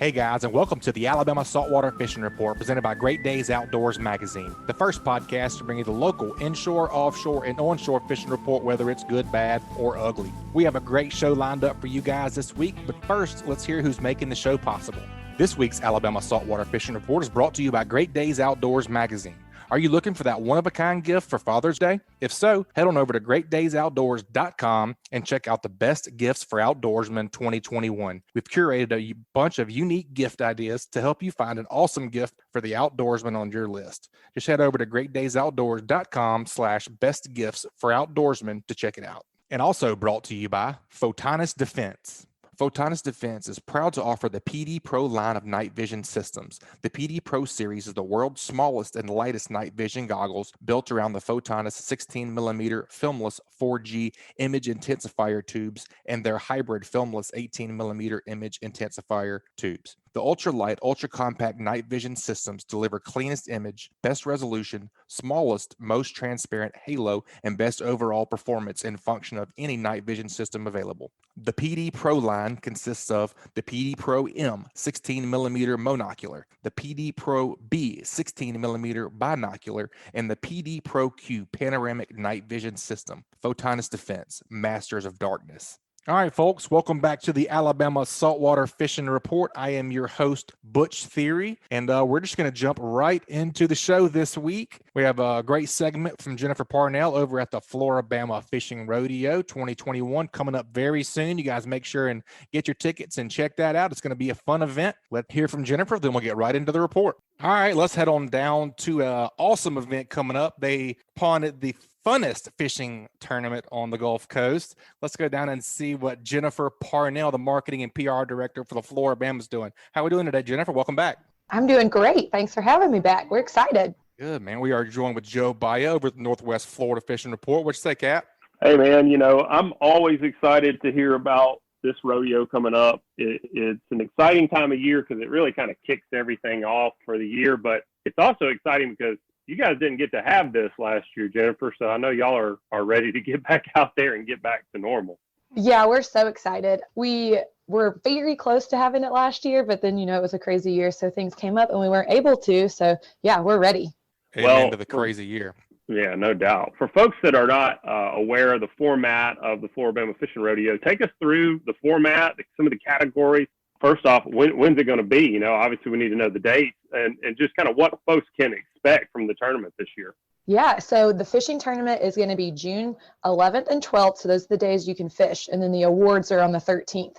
Hey guys, and welcome to the Alabama Saltwater Fishing Report presented by Great Days Outdoors Magazine, the first podcast to bring you the local inshore, offshore, and onshore fishing report, whether it's good, bad, or ugly. We have a great show lined up for you guys this week, but first, let's hear who's making the show possible. This week's Alabama Saltwater Fishing Report is brought to you by Great Days Outdoors Magazine. Are you looking for that one-of-a-kind gift for Father's Day? If so, head on over to greatdaysoutdoors.com and check out the best gifts for outdoorsmen 2021. We've curated a bunch of unique gift ideas to help you find an awesome gift for the outdoorsman on your list. Just head over to greatdaysoutdoors.com/best gifts for outdoorsmen to check it out. And also brought to you by Photonis Defense. Photonis Defense is proud to offer the PD Pro line of night vision systems. The PD Pro series is the world's smallest and lightest night vision goggles built around the Photonis 16mm filmless 4G image intensifier tubes and their hybrid filmless 18mm image intensifier tubes. The ultralight, ultra-compact night vision systems deliver cleanest image, best resolution, smallest, most transparent halo, and best overall performance and function of any night vision system available. The PD Pro line consists of the PD Pro M 16mm monocular, the PD Pro B 16mm binocular, and the PD Pro Q panoramic night vision system. Photonis Defense, masters of darkness. All right, folks, welcome back to the Alabama Saltwater Fishing Report. I am your host, Butch Theory, and we're just going to jump right into the show this week. We have a great segment from Jennifer Parnell over at the Flora-Bama Fishing Rodeo 2021 coming up very soon. You guys make sure and get your tickets and check that out. It's going to be a fun event. Let's hear from Jennifer, then we'll get right into the report. All right, let's head on down to an awesome event coming up. They pawned the funnest fishing tournament on the Gulf Coast. Let's go down and see what Jennifer Parnell, the marketing and PR director for the Flora-Bama, is doing. How are we doing today, Jennifer? Welcome back. I'm doing great. Thanks for having me back. We're excited. Good, man. We are joined with Joe Baya over at the Northwest Florida Fishing Report. What you say, Cap? Hey, man, I'm always excited to hear about this rodeo coming up. It's an exciting time of year because it really kind of kicks everything off for the year, but it's also exciting because you guys didn't get to have this last year, Jennifer, so I know y'all are ready to get back out there and get back to normal. Yeah, we're so excited. We were very close to having it last year, but then, it was a crazy year, so things came up and we weren't able to. So, yeah, we're ready. Amen to the crazy year. Yeah, no doubt. For folks that are not aware of the format of the Flora-Bama Fishing Rodeo, take us through the format, some of the categories. First off, when's it going to be? Obviously we need to know the dates and just kind of what folks can expect from the tournament this year. Yeah, so the fishing tournament is going to be June 11th and 12th. So those are the days you can fish. And then the awards are on the 13th.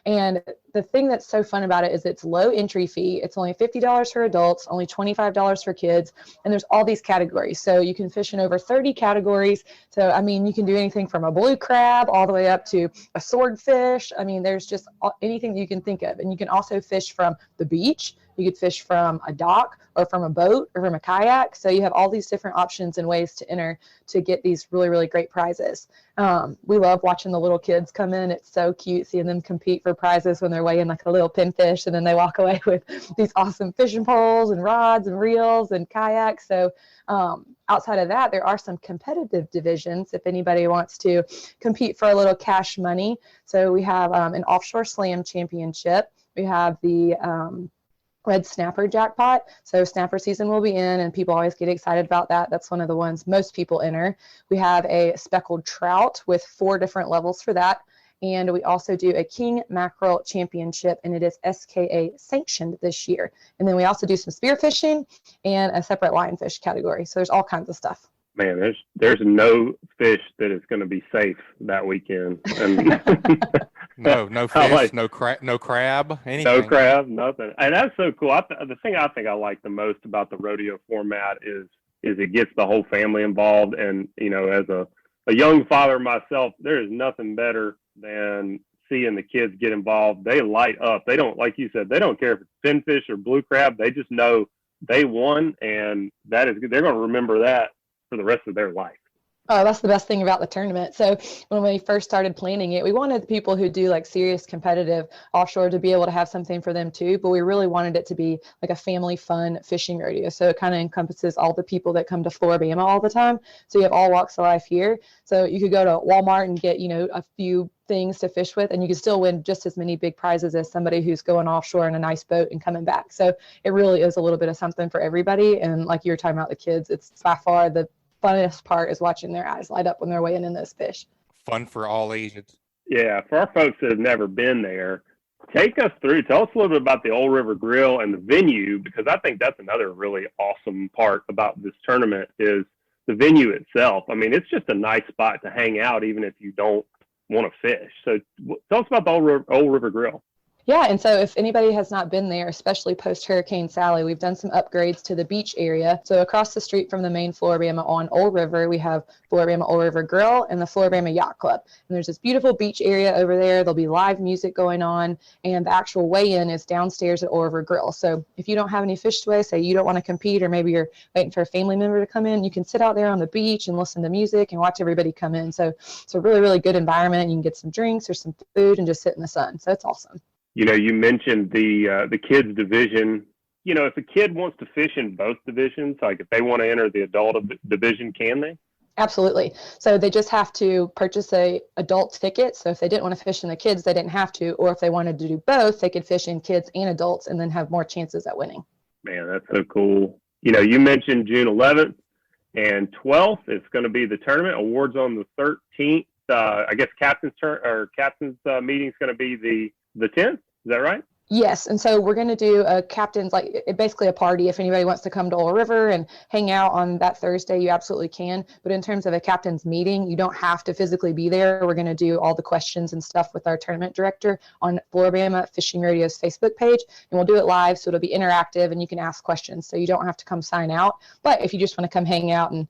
And the thing that's so fun about it is it's low entry fee. It's only $50 for adults, only $25 for kids. And there's all these categories. So you can fish in over 30 categories. So, you can do anything from a blue crab all the way up to a swordfish. There's just anything that you can think of. And you can also fish from the beach. You could fish from a dock or from a boat or from a kayak. So you have all these different options and ways to enter to get these really, really great prizes. We love watching the little kids come in. It's so cute seeing them compete for prizes when they're weighing like a little pinfish, and then they walk away with these awesome fishing poles and rods and reels and kayaks. So outside of that, there are some competitive divisions if anybody wants to compete for a little cash money. So we have an Offshore Slam championship. We have the red snapper jackpot. So snapper season will be in and people always get excited about that. That's one of the ones most people enter. We have a speckled trout with 4 different levels for that. And we also do a king mackerel championship, and it is SKA sanctioned this year. And then we also do some spearfishing and a separate lionfish category. So there's all kinds of stuff. Man, there's no fish that is going to be safe that weekend. No fish, no crab, anything. No crab, nothing. And that's so cool. The thing I think I like the most about the rodeo format is it gets the whole family involved. And, as a young father myself, there is nothing better than seeing the kids get involved. They light up. They don't, like you said, they don't care if it's pinfish or blue crab. They just know they won, and they're going to remember that for the rest of their life. Oh, that's the best thing about the tournament. So when we first started planning it, we wanted the people who do like serious competitive offshore to be able to have something for them too, but we really wanted it to be like a family fun fishing rodeo. So it kind of encompasses all the people that come to Floribama all the time. So you have all walks of life here. So you could go to Walmart and get, a few things to fish with, and you can still win just as many big prizes as somebody who's going offshore in a nice boat and coming back. So it really is a little bit of something for everybody. And like you were talking about the kids, it's by far the funnest part is watching their eyes light up when they're weighing in those fish. Fun for all ages. Yeah, for our folks that have never been there, take us through. Tell us a little bit about the Old River Grill and the venue, because I think that's another really awesome part about this tournament is the venue itself. I mean, it's just a nice spot to hang out, even if you don't want to fish. So tell us about the Old River Grill. Yeah, and so if anybody has not been there, especially post-Hurricane Sally, we've done some upgrades to the beach area. So across the street from the main Flora-Bama on Old River, we have Flora-Bama Old River Grill and the Flora-Bama Yacht Club. And there's this beautiful beach area over there. There'll be live music going on, and the actual weigh-in is downstairs at Old River Grill. So if you don't have any fish to weigh, say you don't want to compete, or maybe you're waiting for a family member to come in, you can sit out there on the beach and listen to music and watch everybody come in. So it's a really, really good environment. You can get some drinks or some food and just sit in the sun. So it's awesome. You know, you mentioned the kids division. You know, if a kid wants to fish in both divisions, like if they want to enter the adult division, can they? Absolutely. So they just have to purchase a adult ticket. So if they didn't want to fish in the kids, they didn't have to. Or if they wanted to do both, they could fish in kids and adults and then have more chances at winning. Man, that's so cool. You know, you mentioned June 11th and 12th. It's going to be the tournament. Awards on the 13th. I guess captain's meeting is going to be the 10th. Is that right? Yes. And so we're going to do a captain's, basically a party. If anybody wants to come to Old River and hang out on that Thursday, you absolutely can. But in terms of a captain's meeting, you don't have to physically be there. We're going to do all the questions and stuff with our tournament director on Flora-Bama Fishing Rodeo's Facebook page. And we'll do it live, so it'll be interactive and you can ask questions. So you don't have to come sign out. But if you just want to come hang out and,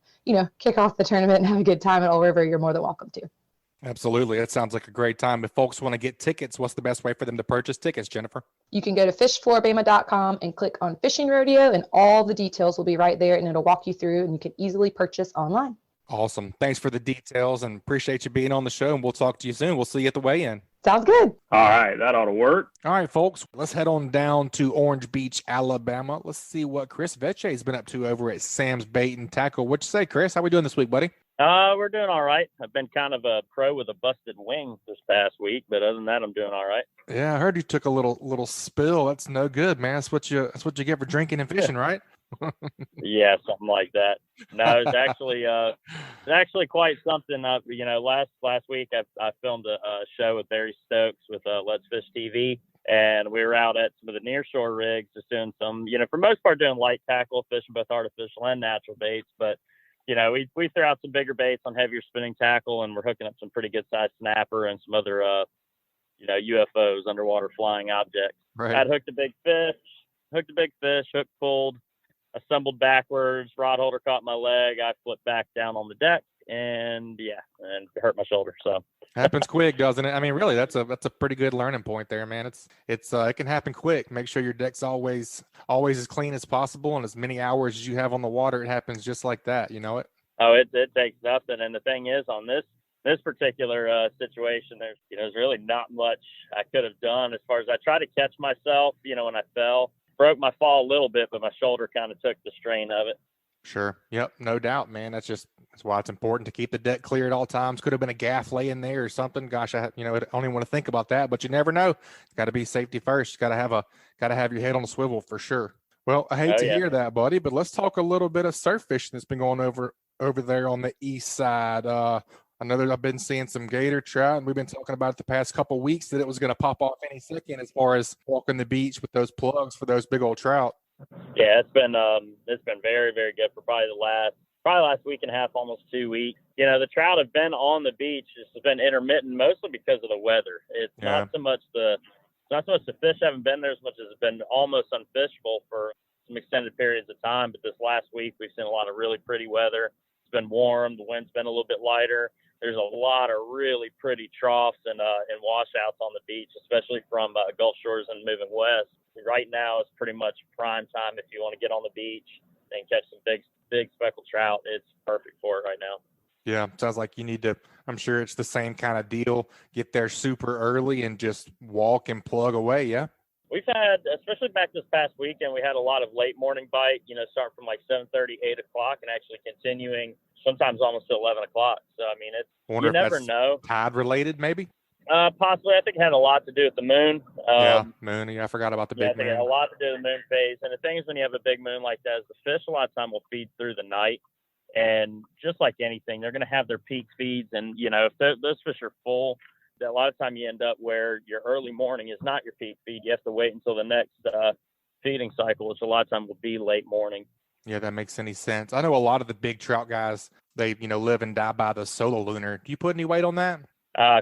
kick off the tournament and have a good time at Old River, you're more than welcome to. Absolutely. That sounds like a great time. If folks want to get tickets, what's the best way for them to purchase tickets, Jennifer? You can go to fishfloribama.com and click on Fishing Rodeo, and all the details will be right there, and it'll walk you through, and you can easily purchase online. Awesome. Thanks for the details, and appreciate you being on the show, and we'll talk to you soon. We'll see you at the weigh-in. Sounds good. All right. That ought to work. All right, folks. Let's head on down to Orange Beach, Alabama. Let's see what Chris Vecsey has been up to over at Sam's Bait and Tackle. What you say, Chris? How we doing this week, buddy? We're doing all right. I've been kind of a pro with a busted wing this past week, but other than that, I'm doing all right. Yeah, I heard you took a little spill. That's no good, man. That's what you get for drinking and fishing, right? Yeah, something like that. No, it's actually quite something. Last week I filmed a show with Barry Stokes with Let's Fish TV, and we were out at some of the nearshore rigs just doing some, for most part doing light tackle fishing, both artificial and natural baits, but. We threw out some bigger baits on heavier spinning tackle, and we're hooking up some pretty good sized snapper and some other, UFOs, underwater flying objects. Right. I'd hooked a big fish, hook pulled, I stumbled backwards, rod holder caught my leg. I flipped back down on the deck and hurt my shoulder. So happens quick, doesn't it? I mean, really, that's a pretty good learning point there, man. It can happen quick. Make sure your deck's always as clean as possible, and as many hours as you have on the water, it happens just like that. You know it? Oh, it takes nothing. And the thing is, on this particular situation, there's really not much I could have done as far as I tried to catch myself. When I fell, broke my fall a little bit, but my shoulder kind of took the strain of it. Sure. Yep. No doubt, man. That's why it's important to keep the deck clear at all times. Could have been a gaff laying there or something. Gosh, I don't even want to think about that, but you never know. It's got to be safety first. You got to have your head on the swivel for sure. Well, I hate to hear that, buddy, but let's talk a little bit of surf fishing that's been going over there on the east side. I know that I've been seeing some gator trout, and we've been talking about it the past couple of weeks that it was going to pop off any second as far as walking the beach with those plugs for those big old trout. Yeah, it's been very, very good for probably last week and a half, almost 2 weeks. The trout have been on the beach. It's been intermittent, mostly because of the weather. It's not so much the fish haven't been there as much as it's been almost unfishable for some extended periods of time. But this last week, we've seen a lot of really pretty weather. It's been warm. The wind's been a little bit lighter. There's a lot of really pretty troughs and washouts on the beach, especially from Gulf Shores and moving west. Right now, it's pretty much prime time if you want to get on the beach and catch some big speckled trout. It's perfect for it right now. Yeah, sounds like you need to. I'm sure it's the same kind of deal. Get there super early and just walk and plug away. Yeah. We've had, especially back this past weekend, we had a lot of late morning bite. Starting from like 7:30, 8 o'clock, and actually continuing sometimes almost to 11 o'clock. So I mean, you never know. Tide related, maybe. Possibly. I think it had a lot to do with the moon. Moon. Yeah, I forgot about the I big think it had a moon. lot to do with the moon phase. And the thing is, when you have a big moon like that, is the fish a lot of time will feed through the night. And just like anything, they're going to have their peak feeds. And, if those fish are full, a lot of time you end up where your early morning is not your peak feed. You have to wait until the next feeding cycle, which a lot of time will be late morning. Yeah, that makes any sense. I know a lot of the big trout guys, they, live and die by the solo lunar. Do you put any weight on that?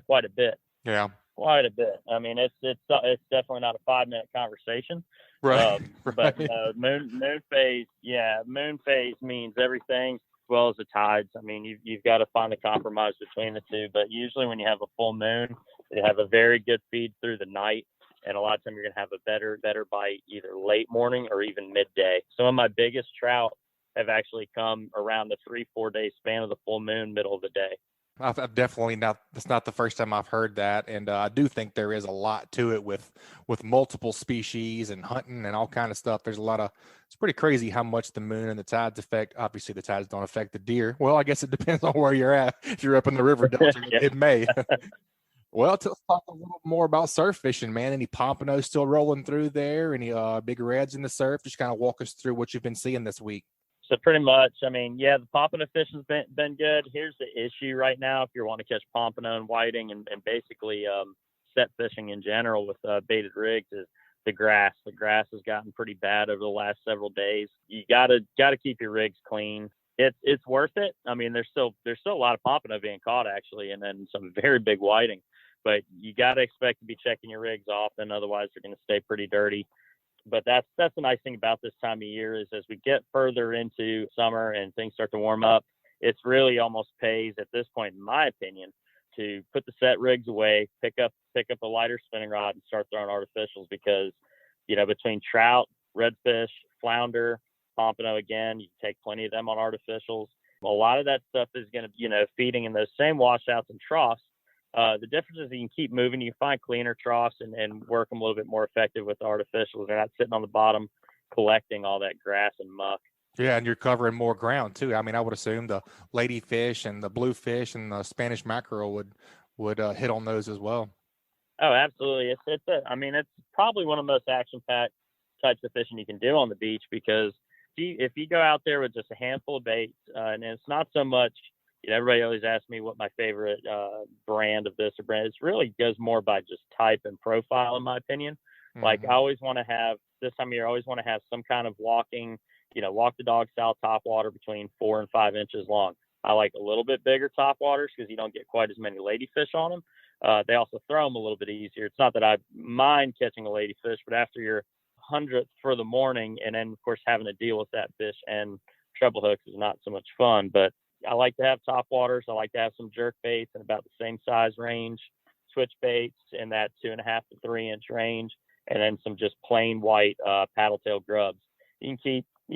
Quite a bit. Yeah. Quite a bit. I mean, it's definitely not a 5-minute conversation. Right. But moon phase, moon phase means everything as well as the tides. I mean, you've got to find a compromise between the two. But usually when you have a full moon, you have a very good feed through the night. And a lot of time you're going to have a better bite either late morning or even midday. Some of my biggest trout have actually come around the 3-4 day span of the full moon, middle of the day. I've definitely not. That's not the first time I've heard that, and I do think there is a lot to it with multiple species and hunting and all kind of stuff. There's a lot of. It's pretty crazy how much the moon and the tides affect. Obviously, the tides don't affect the deer. Well, I guess it depends on where you're at. If you're up in the river delta, it may. Well, let's talk a little more about surf fishing, man. Any pompanos still rolling through there? Any big reds in the surf? Just kind of walk us through what you've been seeing this week. So pretty much, I mean, the pompano fishing's been good. Here's the issue right now. If you're wanting to catch pompano and whiting and basically set fishing in general with baited rigs, is the grass. The grass has gotten pretty bad over the last several days. You gotta keep your rigs clean. It's worth it. I mean, there's still a lot of pompano being caught actually, and then some very big whiting. But you gotta expect to be checking your rigs often, otherwise they're gonna stay pretty dirty. But that's the nice thing about this time of year is as we get further into summer and things start to warm up, it's really almost pays at this point, in my opinion, to put the set rigs away, pick up a lighter spinning rod and start throwing artificials because, between trout, redfish, flounder, pompano, again, you can take plenty of them on artificials. A lot of that stuff is going to, feeding in those same washouts and troughs. The difference is you can keep moving. You can find cleaner troughs and work them a little bit more effective with the artificials. They're not sitting on the bottom collecting all that grass and muck. Yeah, and you're covering more ground too. I mean, I would assume the ladyfish and the bluefish and the Spanish mackerel would hit on those as well. Oh, absolutely. It's probably one of the most action-packed types of fishing you can do on the beach because if you go out there with just a handful of baits, and it's not so much. Everybody always asks me what my favorite brand of this or brand. It really goes more by just type and profile, in my opinion. Mm-hmm. Like I always want to have this time of year. I always want to have some kind of walk the dog style topwater between 4 and 5 inches long. I like a little bit bigger topwaters because you don't get quite as many ladyfish on them. They also throw them a little bit easier. It's not that I mind catching a ladyfish, but after your 100th for the morning, and then of course having to deal with that fish and treble hooks is not so much fun. But I like to have top waters. I like to have some jerk baits in about the same size range, switch baits in that 2.5 to 3 inch range, and then some just plain white paddle tail grubs. You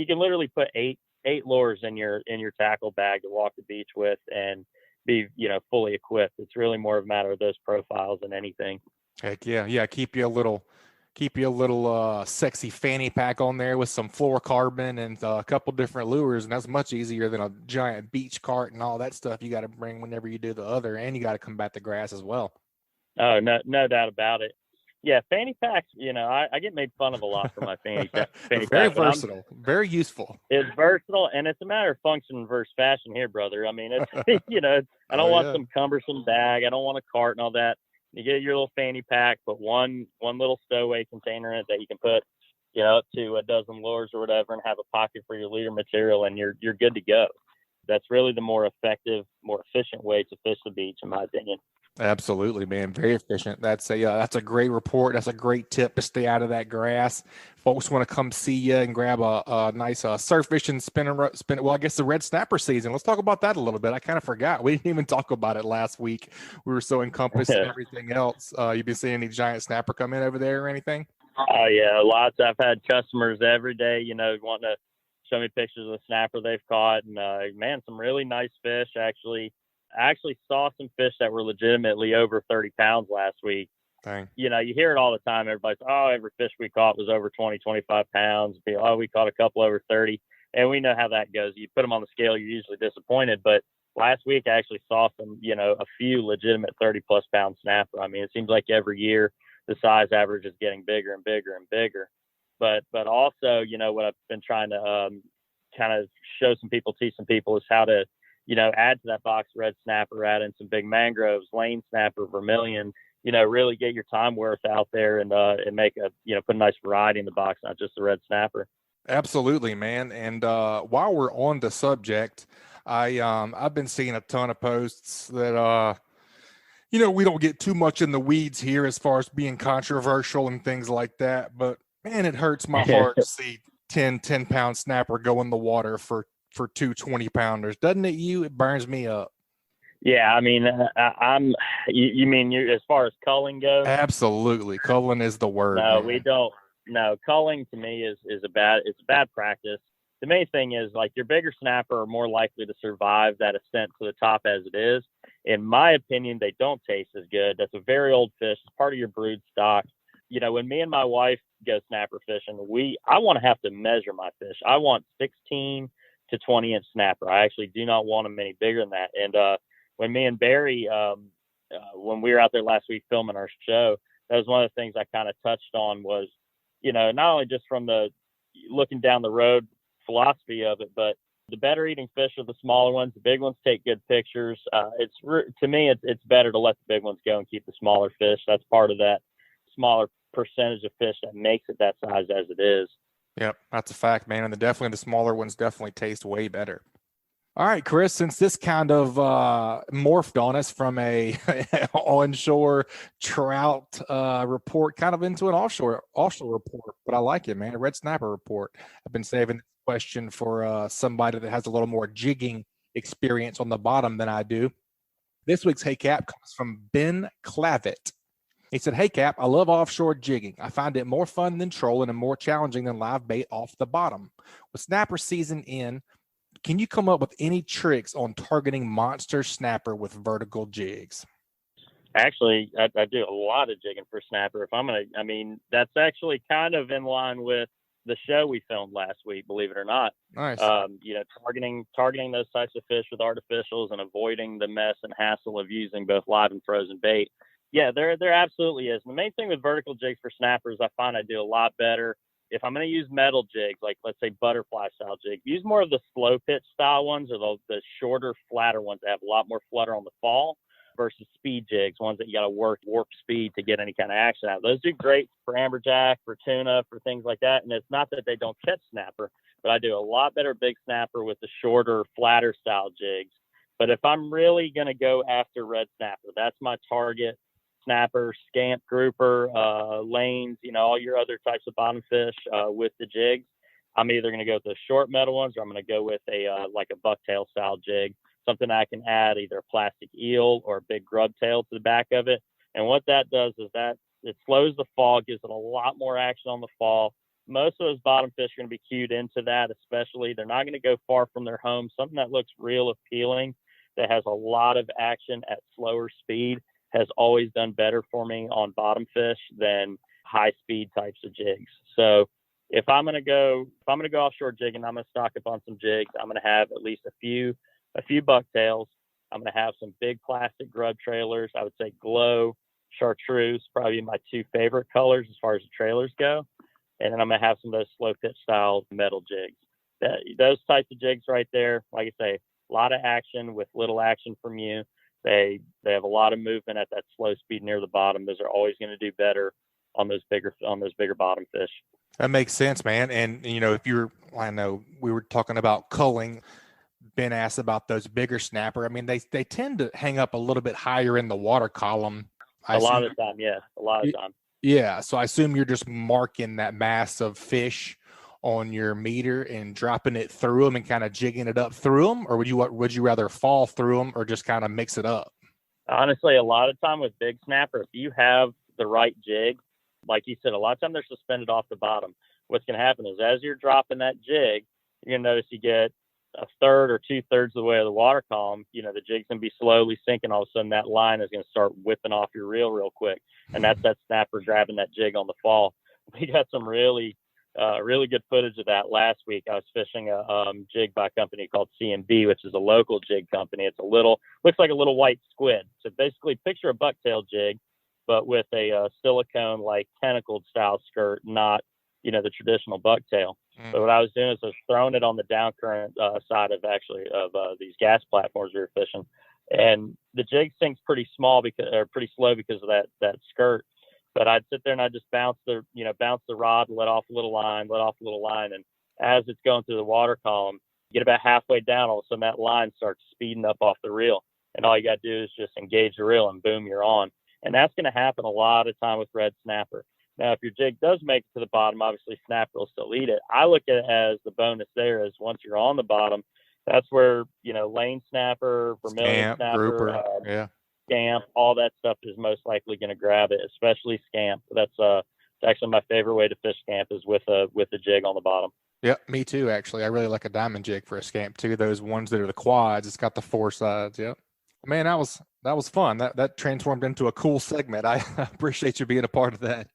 can literally put eight lures in your tackle bag to walk the beach with and be fully equipped. It's really more of a matter of those profiles than anything. Heck yeah. Keep you a little sexy fanny pack on there with some fluorocarbon and a couple different lures, and that's much easier than a giant beach cart and all that stuff you got to bring whenever you do the other, and you got to combat the grass as well. Oh, no doubt about it. Yeah, fanny packs, I get made fun of a lot for my fanny pack. Very versatile, very useful. It's versatile, and it's a matter of function versus fashion here, brother. I mean, it's, I don't want some cumbersome bag. I don't want a cart and all that. You get your little fanny pack, put one little stowaway container in it that you can put, up to a dozen lures or whatever, and have a pocket for your leader material, and you're good to go. That's really the more effective, more efficient way to fish the beach, in my opinion. Absolutely, man. Very efficient. That's a great report. That's a great tip to stay out of that grass. Folks want to come see you and grab a nice surf fishing spin. Well, I guess the red snapper season. Let's talk about that a little bit. I kind of forgot. We didn't even talk about it last week. We were so encompassed in everything else. You been seeing any giant snapper come in over there or anything? Oh, yeah, lots. I've had customers every day, wanting to show me pictures of the snapper they've caught. And, man, some really nice fish, actually. I actually saw some fish that were legitimately over 30 pounds last week. Dang. You hear it all the time. Everybody's, every fish we caught was over 20, 25 pounds. We caught a couple over 30. And we know how that goes. You put them on the scale, you're usually disappointed. But last week I actually saw some, a few legitimate 30+ pound snapper. I mean, it seems like every year the size average is getting bigger and bigger and bigger. But also, what I've been trying to kind of teach some people is how to, add to that box red snapper, add in some big mangroves, lane snapper, vermilion, really get your time worth out there and make put a nice variety in the box, not just the red snapper. Absolutely, man. And while we're on the subject, I've been seeing a ton of posts that we don't get too much in the weeds here as far as being controversial and things like that, but man, it hurts my heart to see 10-pound snapper go in the water for 2 20-pounders. Doesn't it you? It burns me up. Yeah, I mean, you mean as far as culling goes? Absolutely. Culling is the word. No, man. we don't. No, culling to me is a bad practice. The main thing is, like, your bigger snapper are more likely to survive that ascent to the top as it is. In my opinion, they don't taste as good. That's a very old fish. It's part of your brood stock. When me and my wife go snapper fishing, I want to have to measure my fish. I want 16 to 20 inch snapper. I actually do not want them any bigger than that. And when me and Barry, when we were out there last week filming our show, that was one of the things I kind of touched on was, not only just from the looking down the road philosophy of it, but the better eating fish are the smaller ones. The big ones take good pictures. To me, it's better to let the big ones go and keep the smaller fish. That's part of that smaller percentage of fish that makes it that size as it is. Yep, that's a fact, man. And the smaller ones definitely taste way better. All right, Chris, since this kind of morphed on us from a onshore trout report kind of into an offshore report, but I like it, man. A red snapper report. I've been saving this question for somebody that has a little more jigging experience on the bottom than I do. This week's Hey Cap comes from Ben Clavitt. He said, "Hey Cap, I love offshore jigging. I find it more fun than trolling and more challenging than live bait off the bottom. With snapper season in, can you come up with any tricks on targeting monster snapper with vertical jigs?" Actually, I do a lot of jigging for snapper. That's actually kind of in line with the show we filmed last week, believe it or not. Nice. Targeting those types of fish with artificials and avoiding the mess and hassle of using both live and frozen bait. Yeah, there absolutely is. And the main thing with vertical jigs for snappers, I find I do a lot better. If I'm going to use metal jigs, like let's say butterfly style jig, use more of the slow pitch style ones or the shorter, flatter ones that have a lot more flutter on the fall versus speed jigs, ones that you got to work warp speed to get any kind of action out. Those do great for amberjack, for tuna, for things like that. And it's not that they don't catch snapper, but I do a lot better big snapper with the shorter, flatter style jigs. But if I'm really going to go after red snapper, that's my target. Snapper, scamp, grouper, lanes, all your other types of bottom fish with the jigs. I'm either going to go with the short metal ones or I'm going to go with a bucktail style jig, something I can add either a plastic eel or a big grub tail to the back of it. And what that does is that it slows the fall, gives it a lot more action on the fall. Most of those bottom fish are going to be cued into that, especially. They're not going to go far from their home. Something that looks real appealing, that has a lot of action at slower speed, has always done better for me on bottom fish than high speed types of jigs. So if I'm going to go offshore jigging, I'm going to stock up on some jigs. I'm going to have at least a few bucktails. I'm going to have some big plastic grub trailers. I would say glow, chartreuse, probably my two favorite colors as far as the trailers go. And then I'm going to have some of those slow pitch style metal jigs. Those types of jigs right there, like I say, a lot of action with little action from you. They have a lot of movement at that slow speed near the bottom. Those are always going to do better on those bigger bottom fish. That makes sense, man. And I know we were talking about culling. Ben asked about those bigger snapper. I mean, they tend to hang up a little bit higher in the water column. A lot of the time, yeah. A lot of the time. Yeah. So I assume you're just marking that mass of fish on your meter and dropping it through them and kind of jigging it up through them, or would you rather fall through them or just kind of mix it up? Honestly, a lot of time with big snapper, if you have the right jig, like you said, a lot of time they're suspended off the bottom. What's going to happen is as you're dropping that jig, you're going to notice you get a third or 2/3 of the way of the water column. The jig's going to be slowly sinking. All of a sudden that line is going to start whipping off your reel real quick. And that's that snapper grabbing that jig on the fall. We got some really really good footage of that last week. I was fishing a jig by a company called C&B, which is a local jig company. It's looks like a little white squid. So basically picture a bucktail jig, but with a silicone like tentacled style skirt, not, the traditional bucktail. So what I was doing is I was throwing it on the down current side of these gas platforms we were fishing. And the jig sinks pretty slow because of that skirt. But I'd sit there and I'd just bounce the rod, let off a little line. And as it's going through the water column, get about halfway down, all of a sudden that line starts speeding up off the reel. And all you got to do is just engage the reel and boom, you're on. And that's going to happen a lot of time with red snapper. Now, if your jig does make it to the bottom, obviously snapper will still eat it. I look at it as the bonus there is once you're on the bottom, that's where, lane snapper, vermilion snapper, grouper, scamp, all that stuff is most likely going to grab it, especially scamp. That's actually my favorite way to fish scamp is with a jig on the bottom. Yep, me too, actually. I really like a diamond jig for a scamp too. Those ones that are the quads, it's got the 4 sides. Yep. Man, that was fun. That transformed into a cool segment. I appreciate you being a part of that.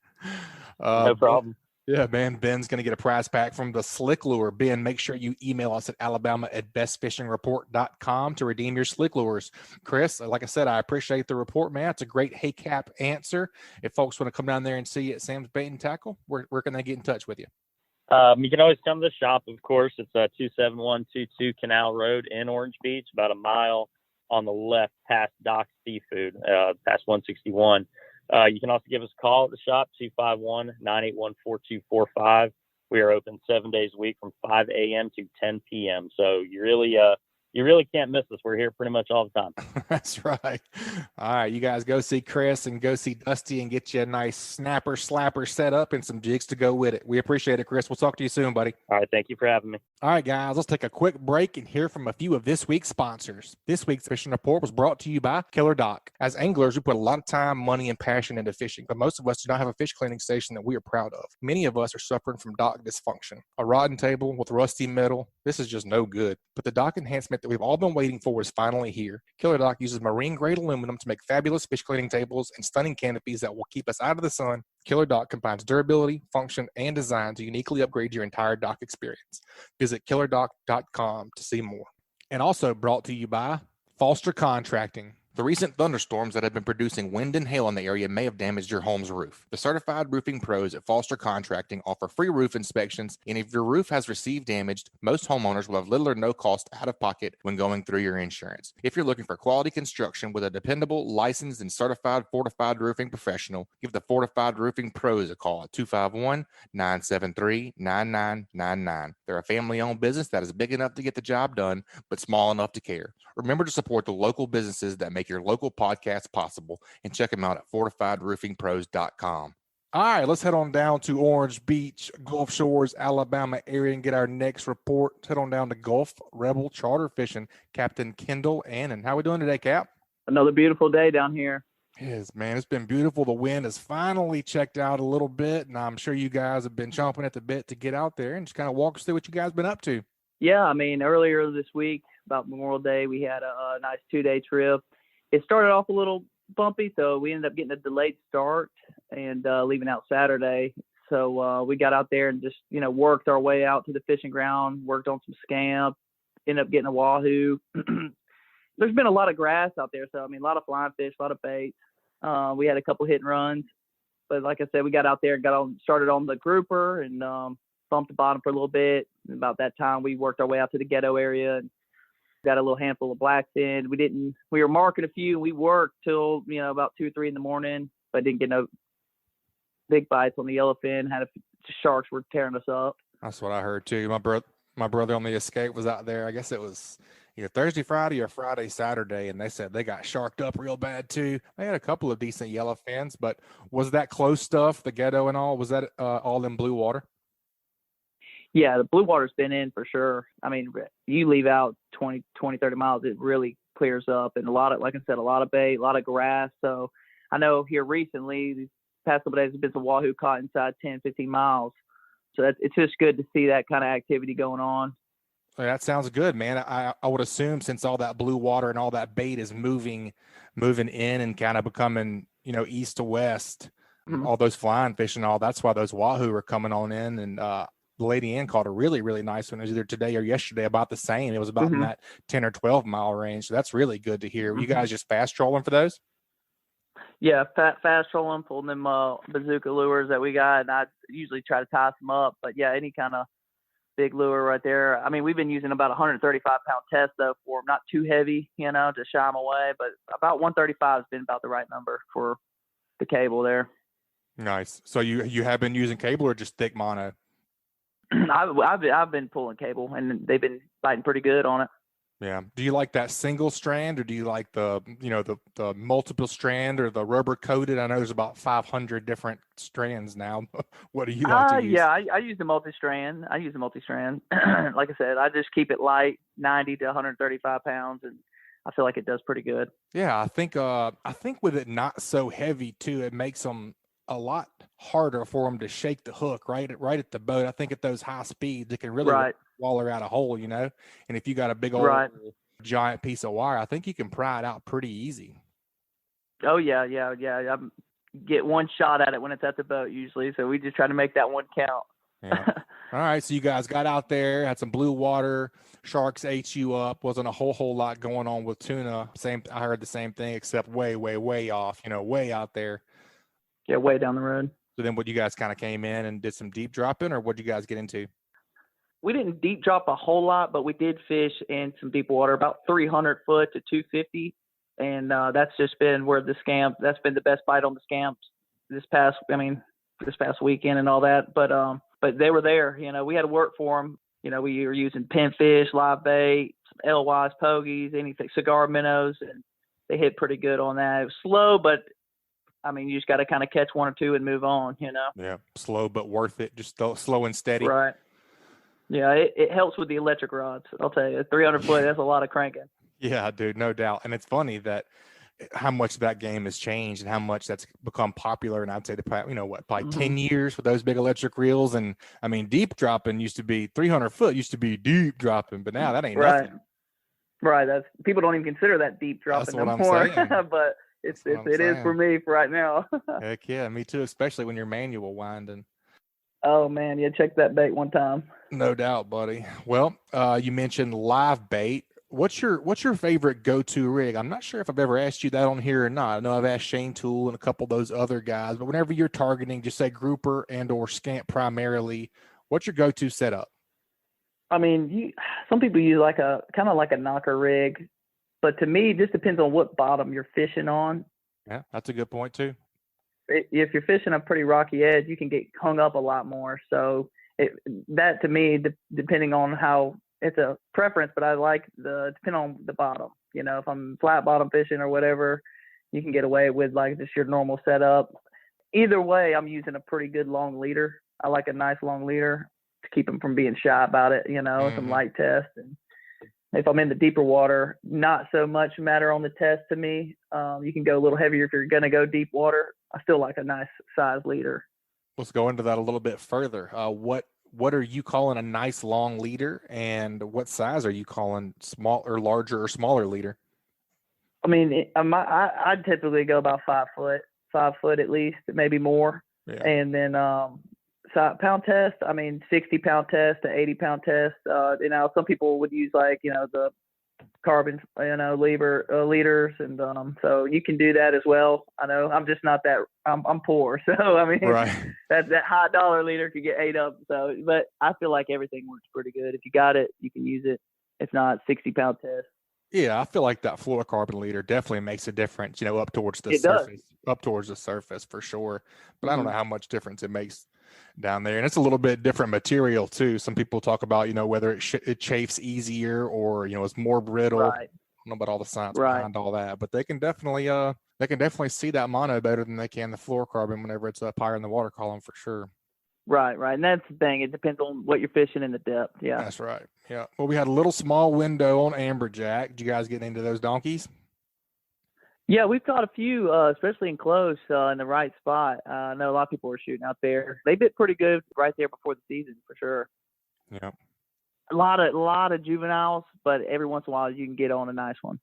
No problem. Yeah, man. Ben's going to get a prize pack from the Slick Lure. Ben, make sure you email us at alabama@bestfishingreport.com to redeem your Slick Lures. Chris, like I said, I appreciate the report, man. It's a great Hey Cap answer. If folks want to come down there and see you at Sam's Bait and Tackle, where can they get in touch with you? You can always come to the shop, of course. It's 27122 Canal Road in Orange Beach, about a mile on the left past Doc Seafood, past 161. You can also give us a call at the shop, 251-981-4245. We are open 7 days a week from 5 a.m. to 10 p.m. So you really can't miss us. We're here pretty much all the time. That's right. All right, you guys go see Chris and go see Dusty and get you a nice snapper slapper set up and some jigs to go with it. We appreciate it, Chris. We'll talk to you soon, buddy. All right, thank you for having me. All right, guys, let's take a quick break and hear from a few of this week's sponsors. This week's Fishing Report was brought to you by KillerDock. As anglers, we put a lot of time, money, and passion into fishing, but most of us do not have a fish cleaning station that we are proud of. Many of us are suffering from dock dysfunction. A rod and table with rusty metal, this is just no good. But the dock enhancement that we've all been waiting for is finally here. KillerDock uses marine-grade aluminum to make fabulous fish cleaning tables and stunning canopies that will keep us out of the sun. KillerDock combines durability, function, and design to uniquely upgrade your entire dock experience. Visit KillerDock.com to see more. And also brought to you by Foster Contracting. The recent thunderstorms that have been producing wind and hail in the area may have damaged your home's roof. The certified roofing pros at Foster Contracting offer free roof inspections, and if your roof has received damage, most homeowners will have little or no cost out of pocket when going through your insurance. If you're looking for quality construction with a dependable, licensed, and certified fortified roofing professional, give the Fortified Roofing Pros a call at 251-973-9999. They're a family-owned business that is big enough to get the job done, but small enough to care. Remember to support the local businesses that make your local podcast possible, and check them out at fortifiedroofingpros.com. All right, let's head on down to Orange Beach, Gulf Shores, Alabama area and get our next report. Let's head on down to Gulf Rebel Charter Fishing, Captain Kendall Annan. How are we doing today, Cap? Another beautiful day down here. Yes, man, it's been beautiful. The wind has finally checked out a little bit, and I'm sure you guys have been chomping at the bit to get out there and just kind of walk us through what you guys been up to. Yeah, I mean, earlier this week, about Memorial Day, we had a nice 2-day trip. It started off a little bumpy, so we ended up getting a delayed start and leaving out Saturday. So we got out there and just, worked our way out to the fishing ground, worked on some scamp, ended up getting a wahoo. There's been a lot of grass out there, so, I mean, a lot of flying fish, a lot of baits. We had a couple hit and runs. But like I said, we got out there and started on the grouper and bumped the bottom for a little bit. And about that time, we worked our way out to the ghetto area and got a little handful of blacks in. We were marking a few. We worked till, about 2 or 3 in the morning, but didn't get no big bites on the yellowfin. Sharks were tearing us up. That's what I heard too. My brother on the escape was out there. I guess it was either Thursday, Friday, or Friday, Saturday, and they said they got sharked up real bad too. They had a couple of decent yellowfins, but was that close stuff, the ghetto and all, was that all in blue water? Yeah, the blue water's been in for sure. I mean, you leave out 20, 30 miles, it really clears up. And like I said, a lot of bait, a lot of grass. So I know here recently, these past couple days, there's been some wahoo caught inside 10, 15 miles. So it's just good to see that kind of activity going on. That sounds good, man. I would assume since all that blue water and all that bait is moving in and kind of becoming, east to west, all those flying fish and all. That's why those wahoo are coming on in. And the lady in caught a really, really nice one. It was either today or yesterday, about the same. It was about in that 10 or 12 mile range. So that's really good to hear. You guys just fast trolling for those? Yeah, fast trolling, pulling them bazooka lures that we got, and I usually try to tie them up. But yeah, any kind of big lure right there. I mean, we've been using about 135-pound test though for them, not too heavy, you know, to shy them away. But about 135 has been about the right number for the cable there. Nice. So you have been using cable or just thick mono? I've been pulling cable, and they've been biting pretty good on it. Yeah. Do you like that single strand, or do you like the multiple strand or the rubber coated? I know there's about 500 different strands now. What do you like to use? Yeah, I use the multi-strand. Like I said, I just keep it light, 90 to 135 pounds, and I feel like it does pretty good. Yeah, I think with it not so heavy too, it makes them a lot harder for them to shake the hook right at the boat. I think at those high speeds, it can really waller out a hole, you know. And if you got a big old giant piece of wire, I think you can pry it out pretty easy. Oh yeah. I get one shot at it when it's at the boat usually, so we just try to make that one count. Yeah. All right, so you guys got out there, had some blue water, sharks ate you up. Wasn't a whole lot going on with tuna. I heard the same thing, except way off, way out there. Yeah, way down the road. So then what, you guys kind of came in and did some deep dropping, or what did you guys get into? We didn't deep drop a whole lot, but we did fish in some deep water, about 300 foot to 250. And that's just been where that's been the best bite on the scamps this past weekend and all that. But they were there, we had to work for them. We were using pinfish, live bait, some LYs, pogies, anything, cigar minnows, and they hit pretty good on that. It was slow, but I mean, you just got to kind of catch one or two and move on, Yeah, slow but worth it. Just slow and steady. Right. Yeah, it helps with the electric rods. I'll tell you, 300 foot, that's a lot of cranking. Yeah, dude, no doubt. And it's funny that how much that game has changed and how much that's become popular. And I'd say probably 10 years with those big electric reels. And I mean, deep dropping used to be 300 foot used to be deep dropping, but now that ain't nothing. Right. People don't even consider that deep dropping no more. But it is for me for right now. Heck yeah, me too, especially when you're manual winding. Oh man, yeah, check that bait one time. No doubt, buddy. Well, you mentioned live bait. What's your favorite go-to rig? I'm not sure if I've ever asked you that on here or not. I know I've asked Shane Toole and a couple of those other guys, but whenever you're targeting, just say grouper and or scamp primarily, what's your go-to setup? I mean, some people use like a kind of like a knocker rig, but to me, it just depends on what bottom you're fishing on. Yeah, that's a good point too. If you're fishing a pretty rocky edge, you can get hung up a lot more. So that to me, depending on how, it's a preference, but I like depending on the bottom. If I'm flat bottom fishing or whatever, you can get away with like just your normal setup. Either way, I'm using a pretty good long leader. I like a nice long leader to keep them from being shy about it, some light test. And if I'm in the deeper water, not so much matter on the test to me. You can go a little heavier if you're going to go deep water. I still like a nice size leader. Let's go into that a little bit further. What are you calling a nice long leader, and what size are you calling small or larger or smaller leader? I mean, I'd typically go about 5 foot at least, maybe more. Yeah. And then pound test, 60-pound test to 80-pound test. Some people would use the carbon, leaders, and so you can do that as well. I know I'm just not that. I'm poor, so right. that high dollar leader could get ate up. So, but I feel like everything works pretty good. If you got it, you can use it. If not, 60-pound test. Yeah, I feel like that fluorocarbon leader definitely makes a difference. Up towards the surface for sure. But I don't know how much difference it makes down there, and it's a little bit different material too. Some people talk about whether it chafes easier or it's more brittle. Right. I don't know about all the science behind all that, but they can definitely see that mono better than they can the fluorocarbon whenever it's up higher in the water column for sure. Right, and that's the thing. It depends on what you're fishing and the depth. Yeah, that's right. Yeah. Well, we had a little small window on Amberjack. Did you guys get into those donkeys? Yeah, we've caught a few, especially in close, in the right spot. I know a lot of people were shooting out there. They bit pretty good right there before the season, for sure. Yeah. A lot of juveniles, but every once in a while you can get on a nice one.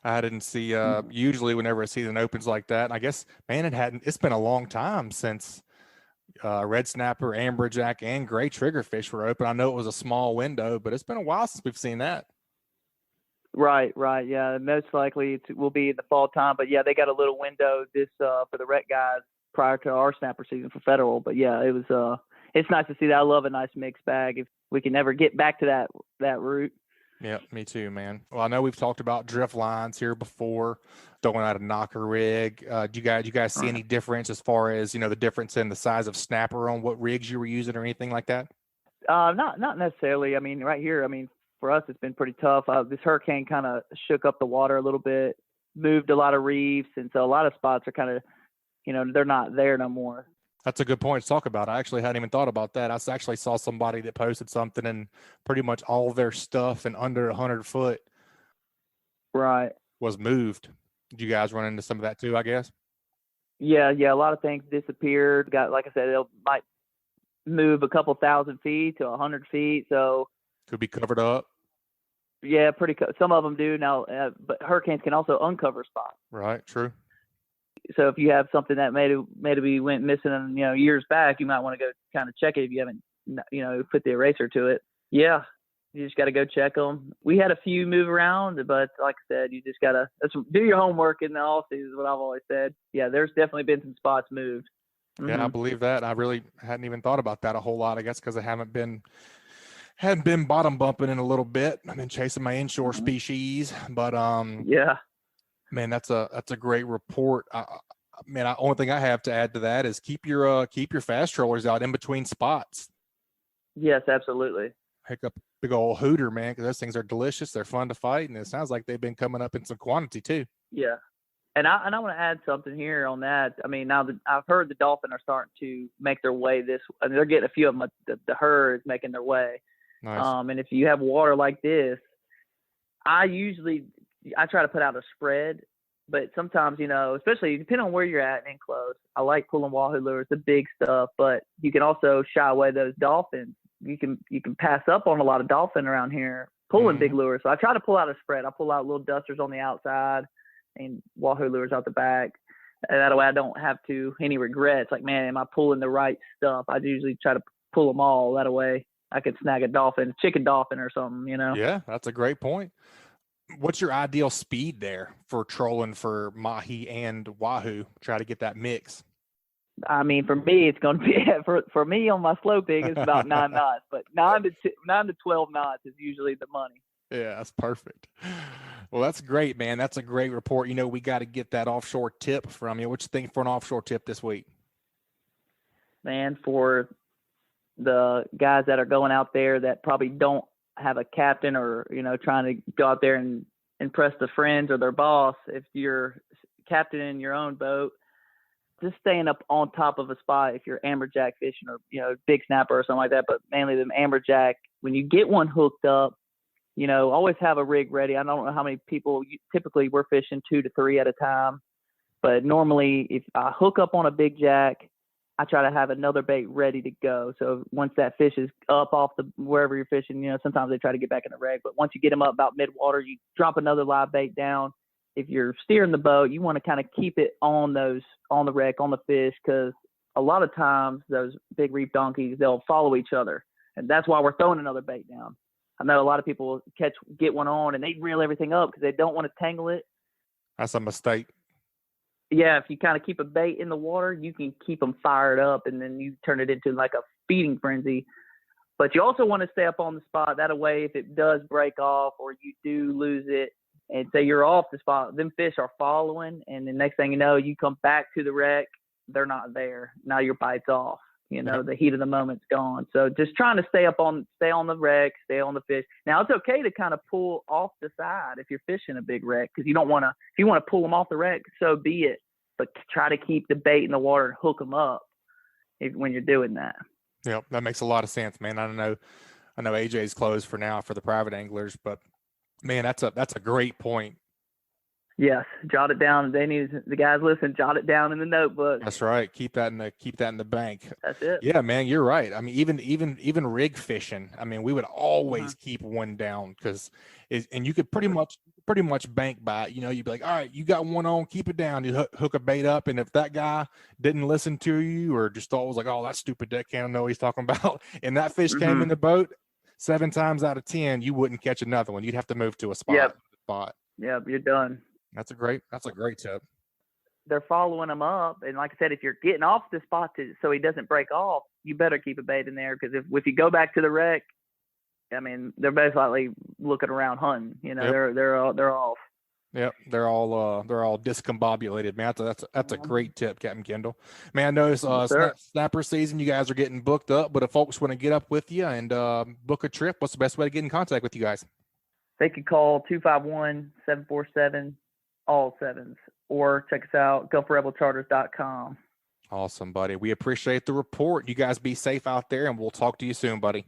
I didn't see, usually whenever a season opens like that, I guess, man, it's been a long time since red snapper, amberjack, and gray triggerfish were open. I know it was a small window, but it's been a while since we've seen that. Right. Yeah, most likely it will be in the fall time. But yeah, they got a little window this for the rec guys prior to our snapper season for federal. But yeah, it was it's nice to see that. I love a nice mixed bag. If we can ever get back to that route. Yeah, me too, man. Well, I know we've talked about drift lines here before, throwing out a knocker rig. Do you guys see any difference as far as, the difference in the size of snapper on what rigs you were using or anything like that? Not necessarily. I mean, right here, for us, it's been pretty tough. This hurricane kind of shook up the water a little bit, moved a lot of reefs, and so a lot of spots are kind of, they're not there no more. That's a good point to talk about. I actually hadn't even thought about that. I actually saw somebody that posted something and pretty much all their stuff and under 100 foot was moved. Did you guys run into some of that too, I guess? Yeah. A lot of things disappeared. Like I said, it might move a couple 1,000 feet to 100 feet. So could be covered up. Yeah, some of them do now, but hurricanes can also uncover spots. Right. True. So if you have something that maybe went missing, years back, you might want to go kind of check it if you haven't, put the eraser to it. Yeah, you just got to go check them. We had a few move around, but like I said, you just got to do your homework in the off season is what I've always said. Yeah, there's definitely been some spots moved. Mm-hmm. Yeah, I believe that. I really hadn't even thought about that a whole lot, I guess, because I hadn't been bottom bumping in a little bit. I've been chasing my inshore species, but yeah. Man, that's a great report. Only thing I have to add to that is keep your fast trollers out in between spots. Yes, absolutely. Pick up a big old hooter, man, because those things are delicious. They're fun to fight, and it sounds like they've been coming up in some quantity too. Yeah, and I want to add something here on that. Now that I've heard the dolphin are starting to make their way they're getting a few of them. The herd is making their way. Nice. And if you have water like this, I try to put out a spread, but sometimes, especially depending on where you're at and close, I like pulling wahoo lures, the big stuff, but you can also shy away those dolphins. You can pass up on a lot of dolphin around here pulling big lures. So I try to pull out a spread. I pull out little dusters on the outside and wahoo lures out the back. And that way I don't have any regrets. Like, man, am I pulling the right stuff? I usually try to pull them all. That way I could snag a chicken dolphin or something, Yeah, that's a great point. What's your ideal speed there for trolling for mahi and wahoo? Try to get that mix. For me, it's going to be for me on my slow pig, it's about 9 knots, but 9 to 12 knots is usually the money. Yeah, that's perfect. Well, that's great, man. That's a great report. We got to get that offshore tip from you. What you think for an offshore tip this week? Man, for the guys that are going out there that probably don't have a captain or, trying to go out there and impress the friends or their boss, if you're captaining your own boat, just staying up on top of a spot if you're amberjack fishing or, big snapper or something like that, but mainly the amberjack, when you get one hooked up, always have a rig ready. I don't know how many people, typically we're fishing 2 to 3 at a time, but normally if I hook up on a big jack, I try to have another bait ready to go. So once that fish is up off wherever you're fishing, sometimes they try to get back in the reg, but once you get them up about mid-water, you drop another live bait down. If you're steering the boat, you want to kind of keep it on the wreck, on the fish, because a lot of times those big reef donkeys, they'll follow each other. And that's why we're throwing another bait down. I know a lot of people get one on and they reel everything up because they don't want to tangle it. That's a mistake. Yeah, if you kind of keep a bait in the water, you can keep them fired up, and then you turn it into like a feeding frenzy. But you also want to stay up on the spot. That way, if it does break off or you do lose it, and say you're off the spot, them fish are following, and the next thing you know, you come back to the wreck, they're not there. Now your bite's off. The heat of the moment's gone. So just trying to stay on the wreck, stay on the fish. Now it's okay to kind of pull off the side if you're fishing a big wreck, because you don't want to. If you want to pull them off the wreck, so be it. But try to keep the bait in the water and hook them up when you're doing that. Yeah, that makes a lot of sense, man. I know AJ's closed for now for the private anglers, but man, that's a great point. Yes, jot it down. The guys listen, jot it down in the notebook. That's right. Keep that in the bank. That's it. Yeah, man, you're right. Even rig fishing. We would always keep one down and you could pretty much pretty much bank by it. You'd be like, all right, you got one on, keep it down. You hook a bait up. And if that guy didn't listen to you or just thought it was like, oh, that stupid deckhand, I know what he's talking about, and that fish came in the boat, 7 times out of 10, you wouldn't catch another one. You'd have to move to a spot. Yep, you're done. That's a great tip. They're following him up, and like I said, if you're getting off the spot so he doesn't break off, you better keep a bait in there, because if you go back to the wreck, I mean, they're most likely looking around hunting. They're off. Yep, they're all discombobulated, man. That's a great tip, Captain Kendall. Man, I noticed snapper season, you guys are getting booked up, but if folks want to get up with you and book a trip, what's the best way to get in contact with you guys? They could call 251-747 all sevens, or check us out, GulfRebelCharters.com. Awesome, buddy. We appreciate the report. You guys be safe out there, and we'll talk to you soon, buddy.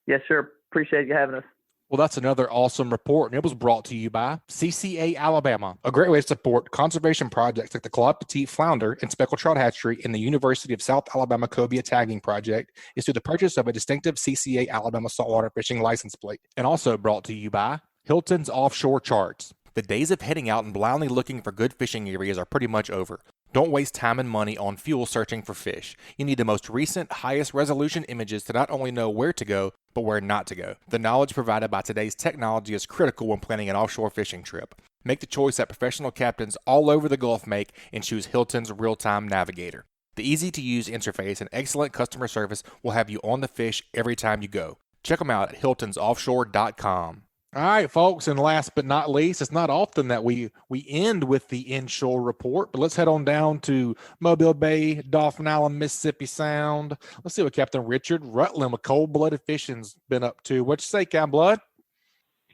Yes, sir. Appreciate you having us. Well, that's another awesome report, and it was brought to you by CCA Alabama, a great way to support conservation projects like the Claude Petit Flounder and Speckled Trout Hatchery and the University of South Alabama Cobia Tagging Project is through the purchase of a distinctive CCA Alabama saltwater fishing license plate. And also brought to you by Hilton's Offshore Charts. The days of heading out and blindly looking for good fishing areas are pretty much over. Don't waste time and money on fuel searching for fish. You need the most recent, highest resolution images to not only know where to go, but where not to go. The knowledge provided by today's technology is critical when planning an offshore fishing trip. Make the choice that professional captains all over the Gulf make and choose Hilton's Real-Time Navigator. The easy-to-use interface and excellent customer service will have you on the fish every time you go. Check them out at hiltonsoffshore.com. All right, folks, and last but not least, it's not often that we end with the inshore report, but let's head on down to Mobile Bay, Dauphin Island, Mississippi Sound. Let's see what Captain Richard Rutland with Cold-Blooded Fishing's been up to. What you say, Captain Blood?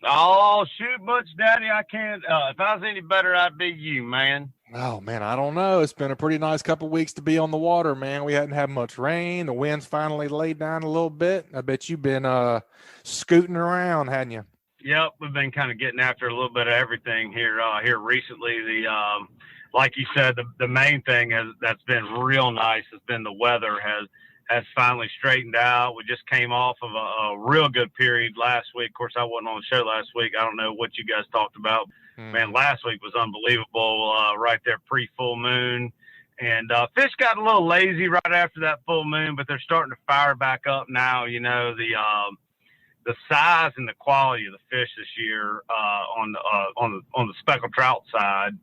Oh, shoot, Butch, Daddy, I can't. If I was any better, I'd be you, man. Oh, man, I don't know. It's been a pretty nice couple of weeks to be on the water, man. We hadn't had much rain. The wind's finally laid down a little bit. I bet you've been scooting around, hadn't you? Yep, we've been kind of getting after a little bit of everything here recently. Like you said, the main thing that's been real nice has been the weather has finally straightened out. We just came off of a real good period last week. Of course, I wasn't on the show last week. I don't know what you guys talked about. Man, last week was unbelievable. Right there, pre-full moon. And fish got a little lazy right after that full moon, but they're starting to fire back up now. The size and the quality of the fish this year on the speckled trout side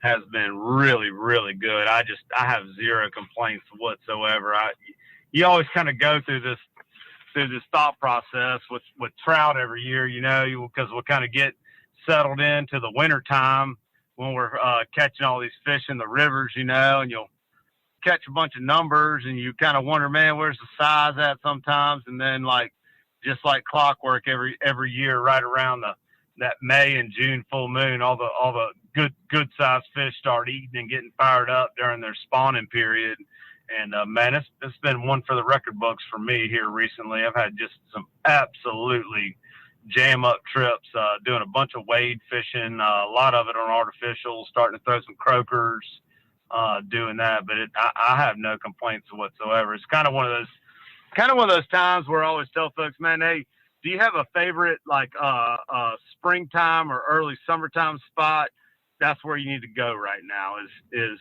has been really, really good. I have zero complaints whatsoever. You always kind of go through this thought process with trout every year, because we'll kind of get settled into the winter time when we're catching all these fish in the rivers, and you'll catch a bunch of numbers and you kind of wonder, man, where's the size at sometimes? And then just like clockwork every year, right around that May and June full moon, all the good sized fish start eating and getting fired up during their spawning period. And man, it's been one for the record books for me here recently. I've had just some absolutely jam up trips, doing a bunch of wade fishing, a lot of it on artificial, starting to throw some croakers, doing that. But I have no complaints whatsoever. It's kind of one of those times where I always tell folks, man, hey, do you have a favorite springtime or early summertime spot? That's where you need to go right now is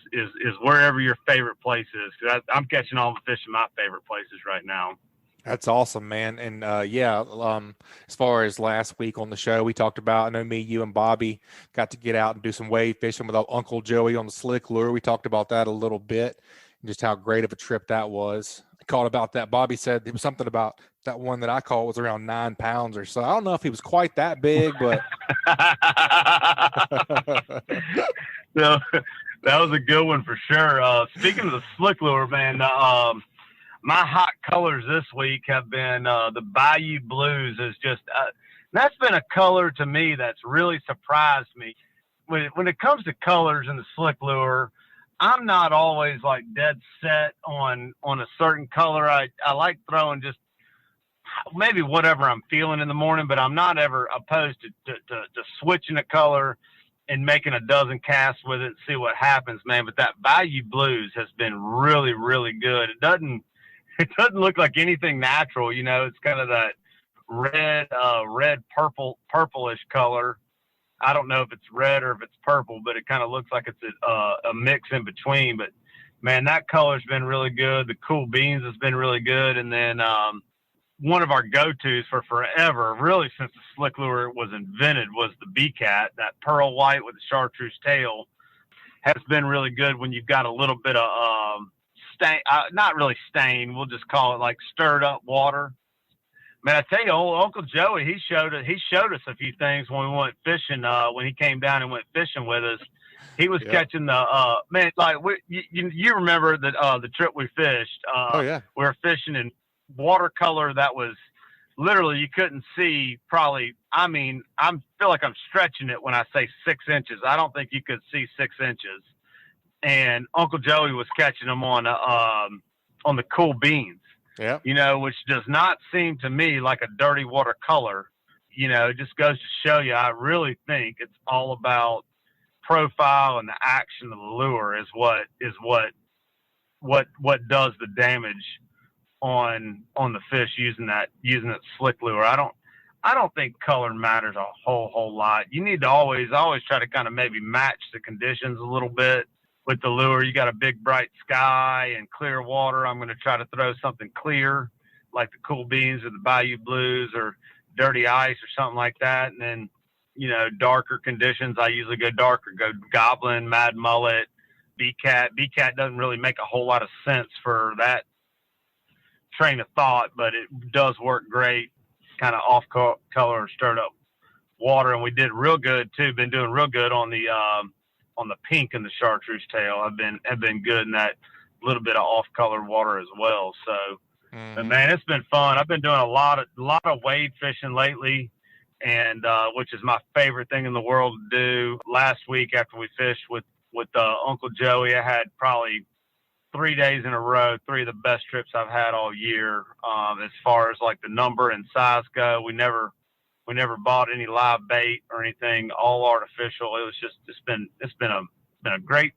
wherever your favorite place is. 'Cause I'm catching all the fish in my favorite places right now. That's awesome, man. And as far as last week on the show, we talked about, I know me, you, and Bobby got to get out and do some wade fishing with Uncle Joey on the slick lure. We talked about that a little bit and just how great of a trip that was. I called about that. Bobby said it was something about that one that I caught was around 9 pounds or so. I don't know if he was quite that big, but no, that was a good one for sure. Speaking of the slick lure, man, my hot colors this week have been the Bayou Blues. Is just that's been a color to me that's really surprised me. When it comes to colors in the slick lure, I'm not always like dead set on a certain color. I like throwing just maybe whatever I'm feeling in the morning, but I'm not ever opposed to switching a color and making a dozen casts with it and see what happens, man. But that Bayou Blues has been really, really good. It doesn't look like anything natural, It's kind of that red purplish color, I don't know if it's red or if it's purple, but it kind of looks like it's a mix in between. But man, that color's been really good. The cool beans has been really good. And then one of our go-tos for forever, really since the slick lure was invented, was the B-Cat, that pearl white with the chartreuse tail. Has been really good when you've got a little bit of stain, not really stain, we'll just call it like stirred up water. Man, I tell you, old Uncle Joey, he showed us a few things when we went fishing. When he came down and went fishing with us, he was catching the man. Like you remember the trip we fished? Oh yeah, we were fishing in watercolor that was literally you couldn't see. Probably, I mean, I feel like I'm stretching it when I say 6 inches. I don't think you could see 6 inches. And Uncle Joey was catching them on the cool beans. Yeah. You know, which does not seem to me like a dirty watercolor. You know, it just goes to show you, I really think it's all about profile and the action of the lure is what does the damage on the fish using that slick lure. I don't think color matters a whole lot. You need to always try to kind of maybe match the conditions a little bit. With the lure, you got a big bright sky and clear water. I'm going to try to throw something clear, like the cool beans or the Bayou Blues or dirty ice or something like that. And then, you know, darker conditions, I usually go darker, go goblin, mad mullet, B-Cat. B-Cat doesn't really make a whole lot of sense for that train of thought, but it does work great, kind of off color or stirred up water. And we did real good too. Been doing real good on the pink and the chartreuse tail. Have been good in that little bit of off color water as well. So, but man, it's been fun. I've been doing a lot of wade fishing lately, and which is my favorite thing in the world to do. Last week after we fished with Uncle Joey, I had probably 3 days in a row, 3 of the best trips I've had all year. As far as like the number and size go, we never bought any live bait or anything, all artificial. It was just, it's been a great.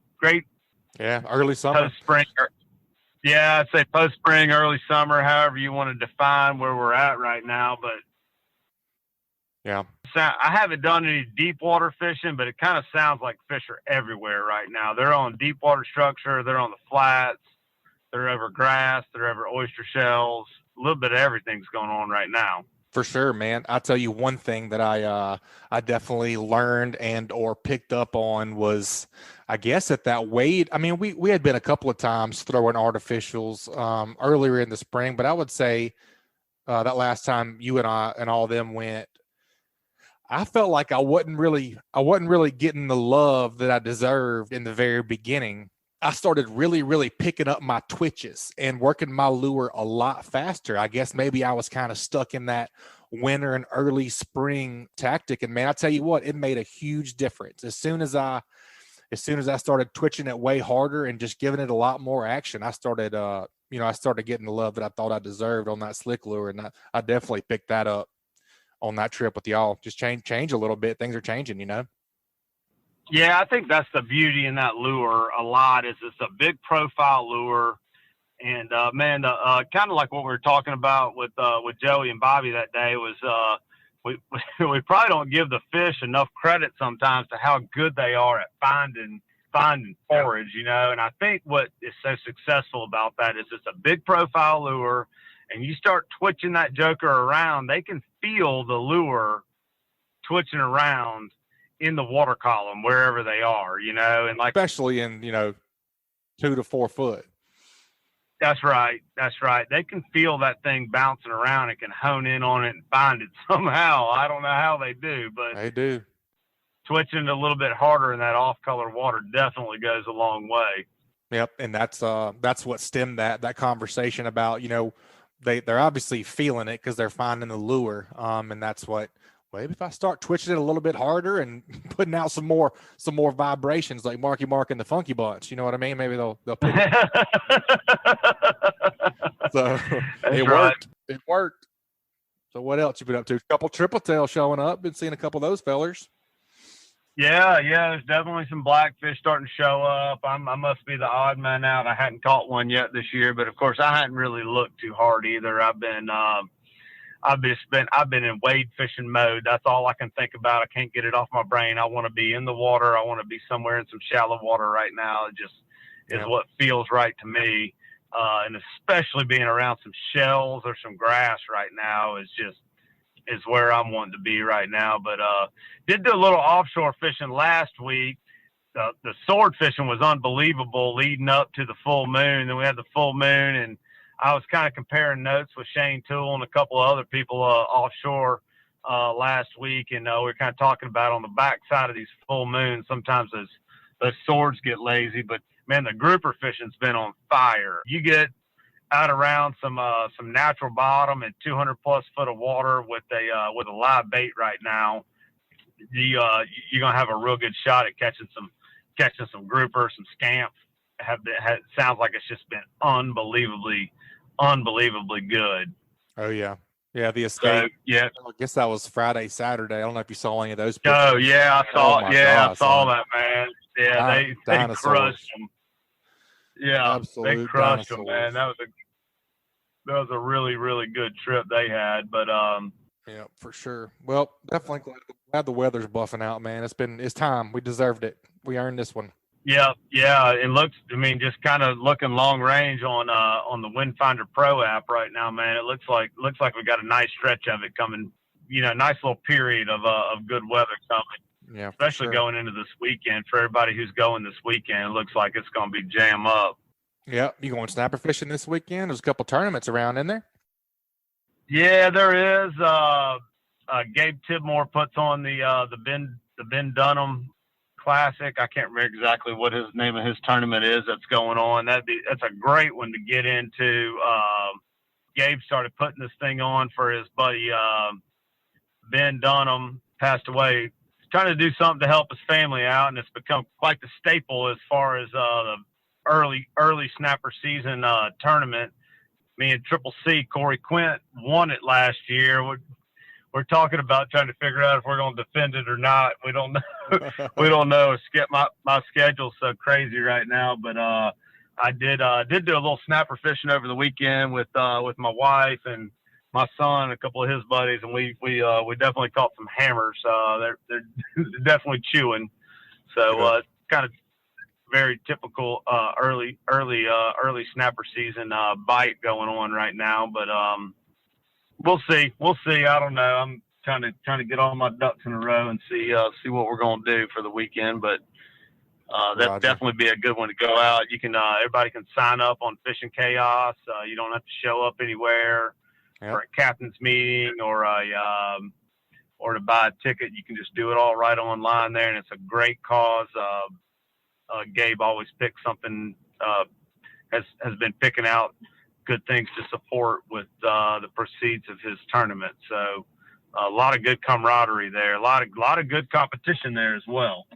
Yeah. Early summer. Post-spring. Yeah. I'd say post-spring, early summer, however you want to define where we're at right now. But yeah, I haven't done any deep water fishing, but it kind of sounds like fish are everywhere right now. They're on deep water structure. They're on the flats. They're over grass. They're over oyster shells. A little bit of everything's going on right now. For sure, man. I'll tell you one thing that I definitely learned and or picked up on was, I guess at that wade. I mean, we had been a couple of times throwing artificials earlier in the spring, but I would say that last time you and I and all them went, I felt like I wasn't really getting the love that I deserved in the very beginning. I started really picking up my twitches and working my lure a lot faster. I guess maybe I was kind of stuck in that winter and early spring tactic. And man, I tell you what, it made a huge difference. As soon as I started twitching it way harder and just giving it a lot more action, I started getting the love that I thought I deserved on that slick lure. And I definitely picked that up on that trip with y'all. Just change a little bit. Things are changing, you know? Yeah, I think that's the beauty in that lure a lot is it's a big profile lure. And, man, kind of like what we were talking about with Joey and Bobby that day was we probably don't give the fish enough credit sometimes to how good they are at finding forage, you know. And I think what is so successful about that is it's a big profile lure, and you start twitching that joker around, they can feel the lure twitching around in the water column, wherever they are, you know, and like, especially in, 2 to 4 foot. That's right. They can feel that thing bouncing around and can hone in on it and find it somehow. I don't know how they do, but they do. Twitching a little bit harder in that off-color water definitely goes a long way. Yep. And that's what stemmed that conversation about, they're obviously feeling it because they're finding the lure. And that's what, maybe if I start twitching it a little bit harder and putting out some more vibrations like Marky Mark and the Funky Bunch, you know what I mean? Maybe they'll pick it up. So it worked. It worked. So what else you been up to? A couple triple tail showing up. Been seeing a couple of those fellers. Yeah. There's definitely some blackfish starting to show up. I must be the odd man out. I hadn't caught one yet this year, but of course I hadn't really looked too hard either. I've been I've been in wade fishing mode. That's all I can think about. I can't get it off my brain. I want to be in the water. I want to be somewhere in some shallow water right now. It just is what feels right to me. And especially being around some shells or some grass right now is where I'm wanting to be right now. But did do a little offshore fishing last week. The sword fishing was unbelievable leading up to the full moon. Then we had the full moon, and I was kind of comparing notes with Shane Toole and a couple of other people offshore last week, and we were kind of talking about on the backside of these full moons, sometimes those swords get lazy, but man, the grouper fishing's been on fire. You get out around some natural bottom and 200 plus foot of water with a live bait right now, you're gonna have a real good shot at catching some grouper, some scamp. Sounds like it's just been unbelievably good. Oh yeah. Yeah, the escape. So, yeah. I guess that was Friday, Saturday. I don't know if you saw any of those pictures. Oh yeah, I saw. I saw that, man. Yeah, they crushed them. Yeah, absolute they crushed dinosaurs. them, man. That was a really, really good trip they had. But yeah, for sure. Well, definitely glad the weather's buffing out, man. It's time. We deserved it. We earned this one. Yeah. It just kind of looking long range on the Windfinder Pro app right now, man. It looks like we got a nice stretch of it coming. Nice little period of good weather coming. Yeah, especially sure. Going into this weekend. For everybody who's going this weekend, it looks like it's going to be jam up. Yeah, you going snapper fishing this weekend? There's a couple tournaments around in there. Yeah, there is. Gabe Tidmore puts on the Ben Dunham Classic. I can't remember exactly what his name of his tournament is that's going on. That's a great one to get into. Gabe started putting this thing on for his buddy Ben Dunham, passed away. He's trying to do something to help his family out, and it's become quite the staple as far as the early snapper season tournament. Me and Triple C, Corey Quint, won it last year. We're talking about trying to figure out if we're going to defend it or not. We don't know. We don't know. My schedule's so crazy right now, but I did do a little snapper fishing over the weekend with my wife and my son and a couple of his buddies, and we definitely caught some hammers. They're definitely chewing. So it's kind of very typical early snapper season bite going on right now, but we'll see. I don't know. I'm trying to get all my ducks in a row and see what we're going to do for the weekend, but that'd definitely be a good one to go out. You can everybody can sign up on Fishing Chaos. You don't have to show up anywhere or a captain's meeting or to buy a ticket. You can just do it all right online there, and it's a great cause. Gabe always picks something, has been picking out good things to support with the proceeds of his tournament. So a lot of good camaraderie there, a lot of good competition there as well.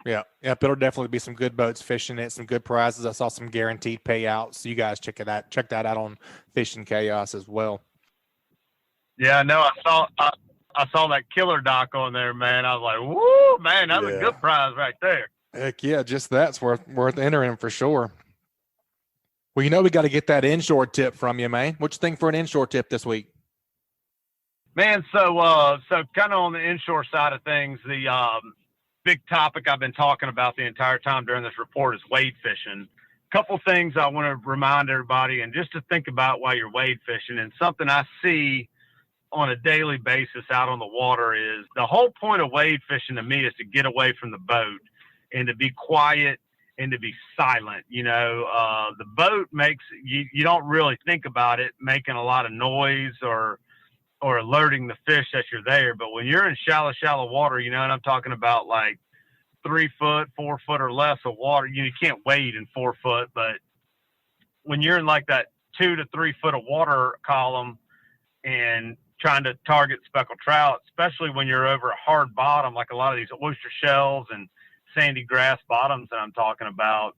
Yeah, it'll definitely be some good boats fishing it, some good prizes. I saw some guaranteed payouts. So you guys check that out on Fishing Chaos as well. Yeah, no, I saw that KillerDock on there, man. I was like, woo, man, that's a good prize right there. Heck yeah, just that's worth entering for sure. Well, we got to get that inshore tip from you, man. What you think for an inshore tip this week? Man, so kind of on the inshore side of things, the big topic I've been talking about the entire time during this report is wade fishing. A couple things I want to remind everybody and just to think about while you're wade fishing, and something I see on a daily basis out on the water is the whole point of wade fishing to me is to get away from the boat and to be quiet and to be silent. The boat makes you don't really think about it making a lot of noise or alerting the fish that you're there. But when you're in shallow water, and I'm talking about like 3 foot, 4 foot or less of water, you can't wade in 4 foot, but when you're in like that 2 to 3 foot of water column and trying to target speckled trout, especially when you're over a hard bottom, like a lot of these oyster shells and sandy grass bottoms that I'm talking about,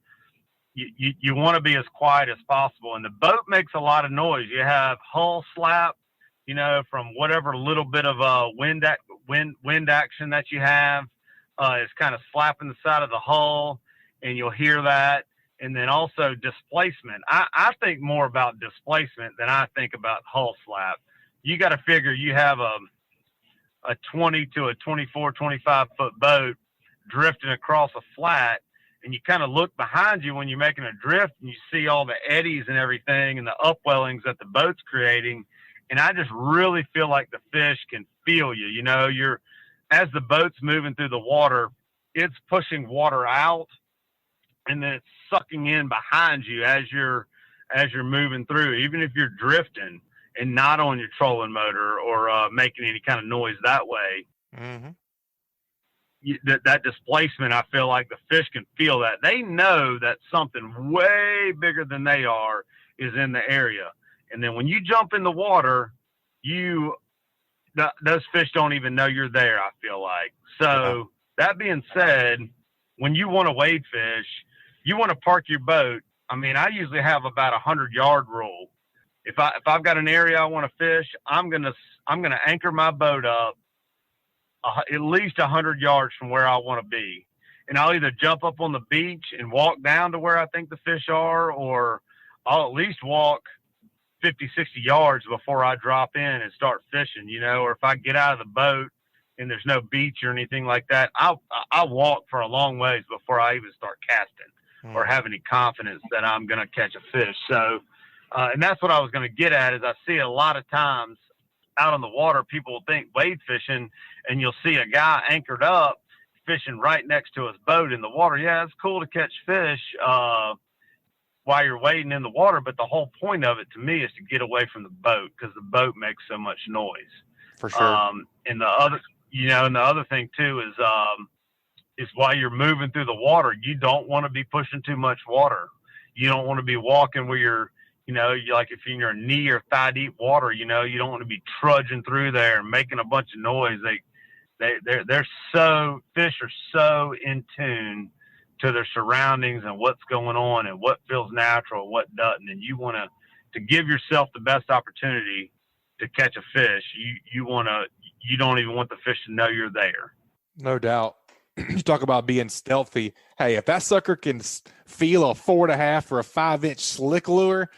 you want to be as quiet as possible. And the boat makes a lot of noise. You have hull slap, from whatever little bit of wind action that you have is kind of slapping the side of the hull, and you'll hear that. And then also displacement. I think more about displacement than I think about hull slap. you got to figure you have a 20 to a 24, 25 foot boat drifting across a flat, and you kind of look behind you when you're making a drift and you see all the eddies and everything and the upwellings that the boat's creating. And I just really feel like the fish can feel you. You know, as the boat's moving through the water, it's pushing water out, and then it's sucking in behind you as you're moving through, even if you're drifting and not on your trolling motor or making any kind of noise that way. Mm-hmm. That displacement, I feel like the fish can feel that. They know that something way bigger than they are is in the area. And then when you jump in the water, those fish don't even know you're there, I feel like. So that being said, when you want to wade fish, you want to park your boat. I mean, I usually have about 100-yard rule. If I've got an area I want to fish, I'm gonna anchor my boat up at least 100 yards from where I want to be, and I'll either jump up on the beach and walk down to where I think the fish are, or I'll at least walk 50, 60 yards before I drop in and start fishing. You know, or if I get out of the boat and there's no beach or anything like that, I'll walk for a long ways before I even start casting or have any confidence that I'm going to catch a fish. So, and that's what I was going to get at, is I see a lot of times out on the water, people will think wade fishing, and you'll see a guy anchored up fishing right next to his boat in the water. Yeah, it's cool to catch fish while you're wading in the water, but the whole point of it to me is to get away from the boat, because the boat makes so much noise. For sure. And the other thing too is while you're moving through the water, you don't want to be pushing too much water. You don't want to be walking where you're like if you're in knee or thigh deep water, you don't want to be trudging through there and making a bunch of noise. Fish are so in tune to their surroundings and what's going on and what feels natural and what doesn't. And you want to give yourself the best opportunity to catch a fish. You don't even want the fish to know you're there. No doubt. You talk about being stealthy. Hey, if that sucker can feel a 4.5 or a 5-inch slick lure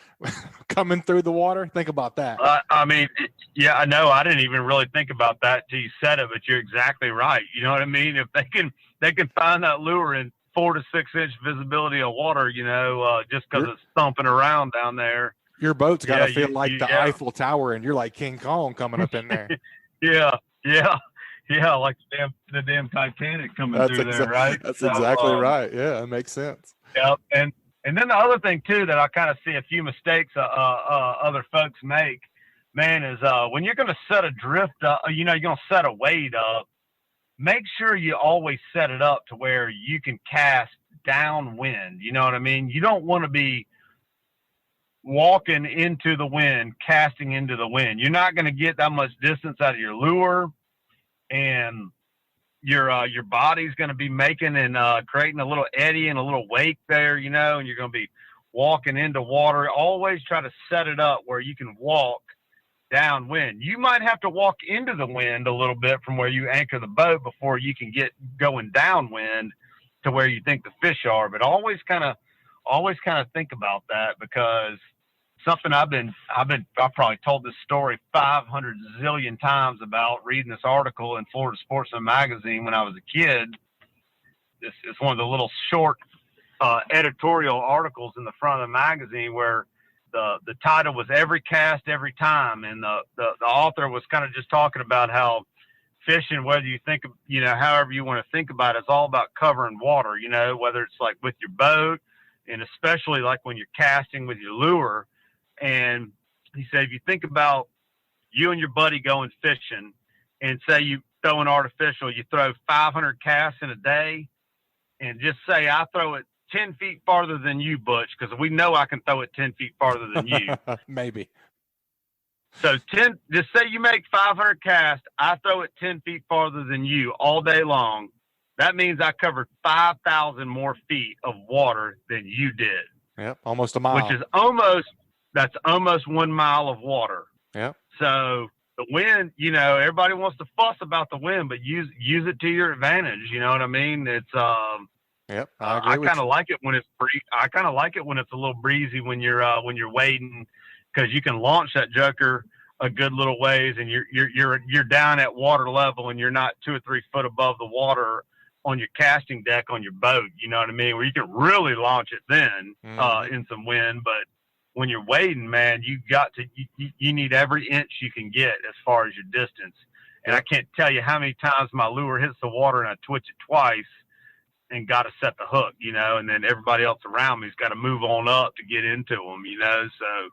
coming through the water, think about that. I mean, yeah, I know. I didn't even really think about that till you said it, but you're exactly right. You know what I mean? If they can find that lure in 4 to 6 inch visibility of water, just because it's thumping around down there. Your boat's got to feel like the Eiffel Tower, and you're like King Kong coming up in there. Yeah, like the damn Titanic coming through there, right? That's exactly right. Yeah, it makes sense. Yeah, and then the other thing too that I kind of see a few mistakes other folks make, man, is when you're going to set a drift up, you're going to set a wade up, make sure you always set it up to where you can cast downwind. You know what I mean? You don't want to be walking into the wind, casting into the wind. You're not going to get that much distance out of your lure, and your body's going to be making and creating a little eddy and a little wake there, and you're going to be walking into water. Always try to set it up where you can walk downwind. You might have to walk into the wind a little bit from where you anchor the boat before you can get going downwind to where you think the fish are, but always kind of think about that, because something I've probably told this story 500 zillion times about reading this article in Florida Sportsman magazine when I was a kid. It's one of the little short editorial articles in the front of the magazine where the title was "Every Cast, Every Time," and the author was kind of just talking about how fishing, whether you think, however you want to think about it, it's all about covering water, whether it's like with your boat, and especially like when you're casting with your lure. And he said, if you think about you and your buddy going fishing, and say you throw an artificial, you throw 500 casts in a day, and just say I throw it 10 feet farther than you, Butch, because we know I can throw it 10 feet farther than you. Maybe. So just say you make 500 casts, I throw it 10 feet farther than you all day long. That means I covered 5,000 more feet of water than you did. Yep, almost a mile. Which is that's almost 1 mile of water. Yep. So the wind, everybody wants to fuss about the wind, but use it to your advantage. You know what I mean? It's yep. I kind of like it when it's I kind of like it when it's a little breezy when you're wading, because you can launch that joker a good little ways, and you're down at water level, and you're not 2 or 3 foot above the water on your casting deck on your boat. You know what I mean? Where you can really launch it then in some wind, but when you're wading, man, you need every inch you can get as far as your distance. And I can't tell you how many times my lure hits the water and I twitch it twice and got to set the hook, you know, and then everybody else around me's got to move on up to get into them, you know. So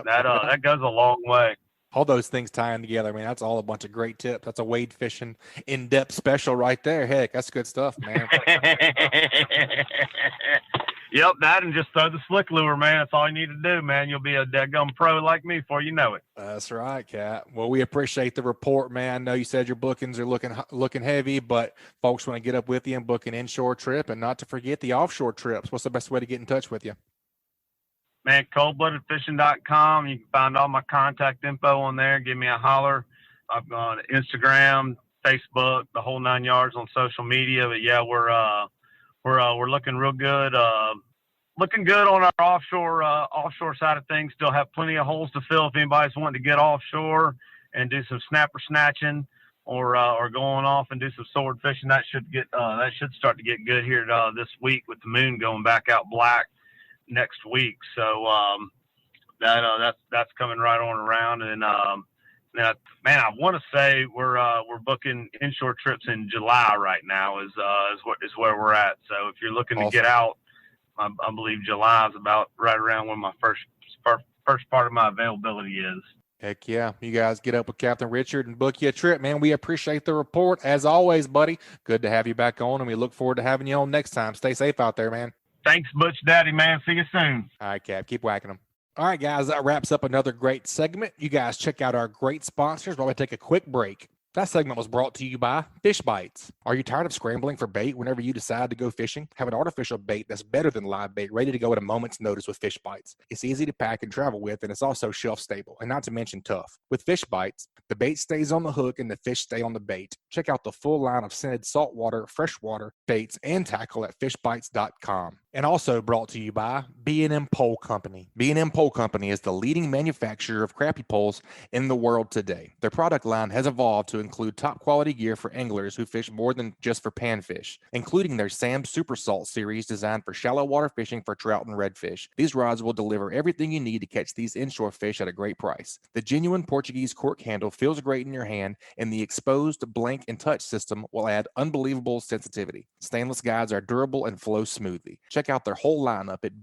that goes a long way. All those things tying together, man. That's all a bunch of great tips. That's a wade fishing in-depth special right there. Heck, that's good stuff, man. Yep, that and just throw the slick lure, man. That's all you need to do, man. You'll be a daggum pro like me before you know it. That's right, Cat. Well, we appreciate the report, man. I know you said your bookings are looking heavy, but folks want to get up with you and book an inshore trip, and not to forget the offshore trips. What's the best way to get in touch with you? Man, coldbloodedfishing.com. You can find all my contact info on there. Give me a holler. I've got Instagram, Facebook, the whole 9 yards on social media. But yeah, we're looking real good. Looking good on our offshore side of things. Still have plenty of holes to fill if anybody's wanting to get offshore and do some snapper snatching or going off and do some sword fishing. That should start to get good here this week with the moon going back out black next week. So that's coming right on around. And now, man, I want to say we're booking inshore trips in July right now is where we're at. So if you're looking to get out, I believe July is about right around when my first part of my availability is. Heck yeah. You guys get up with Captain Richard and book you a trip, man. We appreciate the report. As always, buddy, good to have you back on, and we look forward to having you on next time. Stay safe out there, man. Thanks, Butch Daddy, man. See you soon. All right, Cap. Keep whacking them. All right, guys, that wraps up another great segment. You guys check out our great sponsors while we take a quick break. That segment was brought to you by Fishbites. Are you tired of scrambling for bait whenever you decide to go fishing? Have an artificial bait that's better than live bait, ready to go at a moment's notice with Fishbites. It's easy to pack and travel with, and it's also shelf stable, and not to mention tough. With Fishbites, the bait stays on the hook and the fish stay on the bait. Check out the full line of scented saltwater, freshwater baits, and tackle at fishbites.com. And also brought to you by B&M Pole Company. B&M Pole Company is the leading manufacturer of crappie poles in the world today. Their product line has evolved to include top quality gear for anglers who fish more than just for panfish, including their Sam Super Salt series designed for shallow water fishing for trout and redfish. These rods will deliver everything you need to catch these inshore fish at a great price. The genuine Portuguese cork handle feels great in your hand, and the exposed blank and touch system will add unbelievable sensitivity. Stainless guides are durable and flow smoothly. Check out their whole lineup at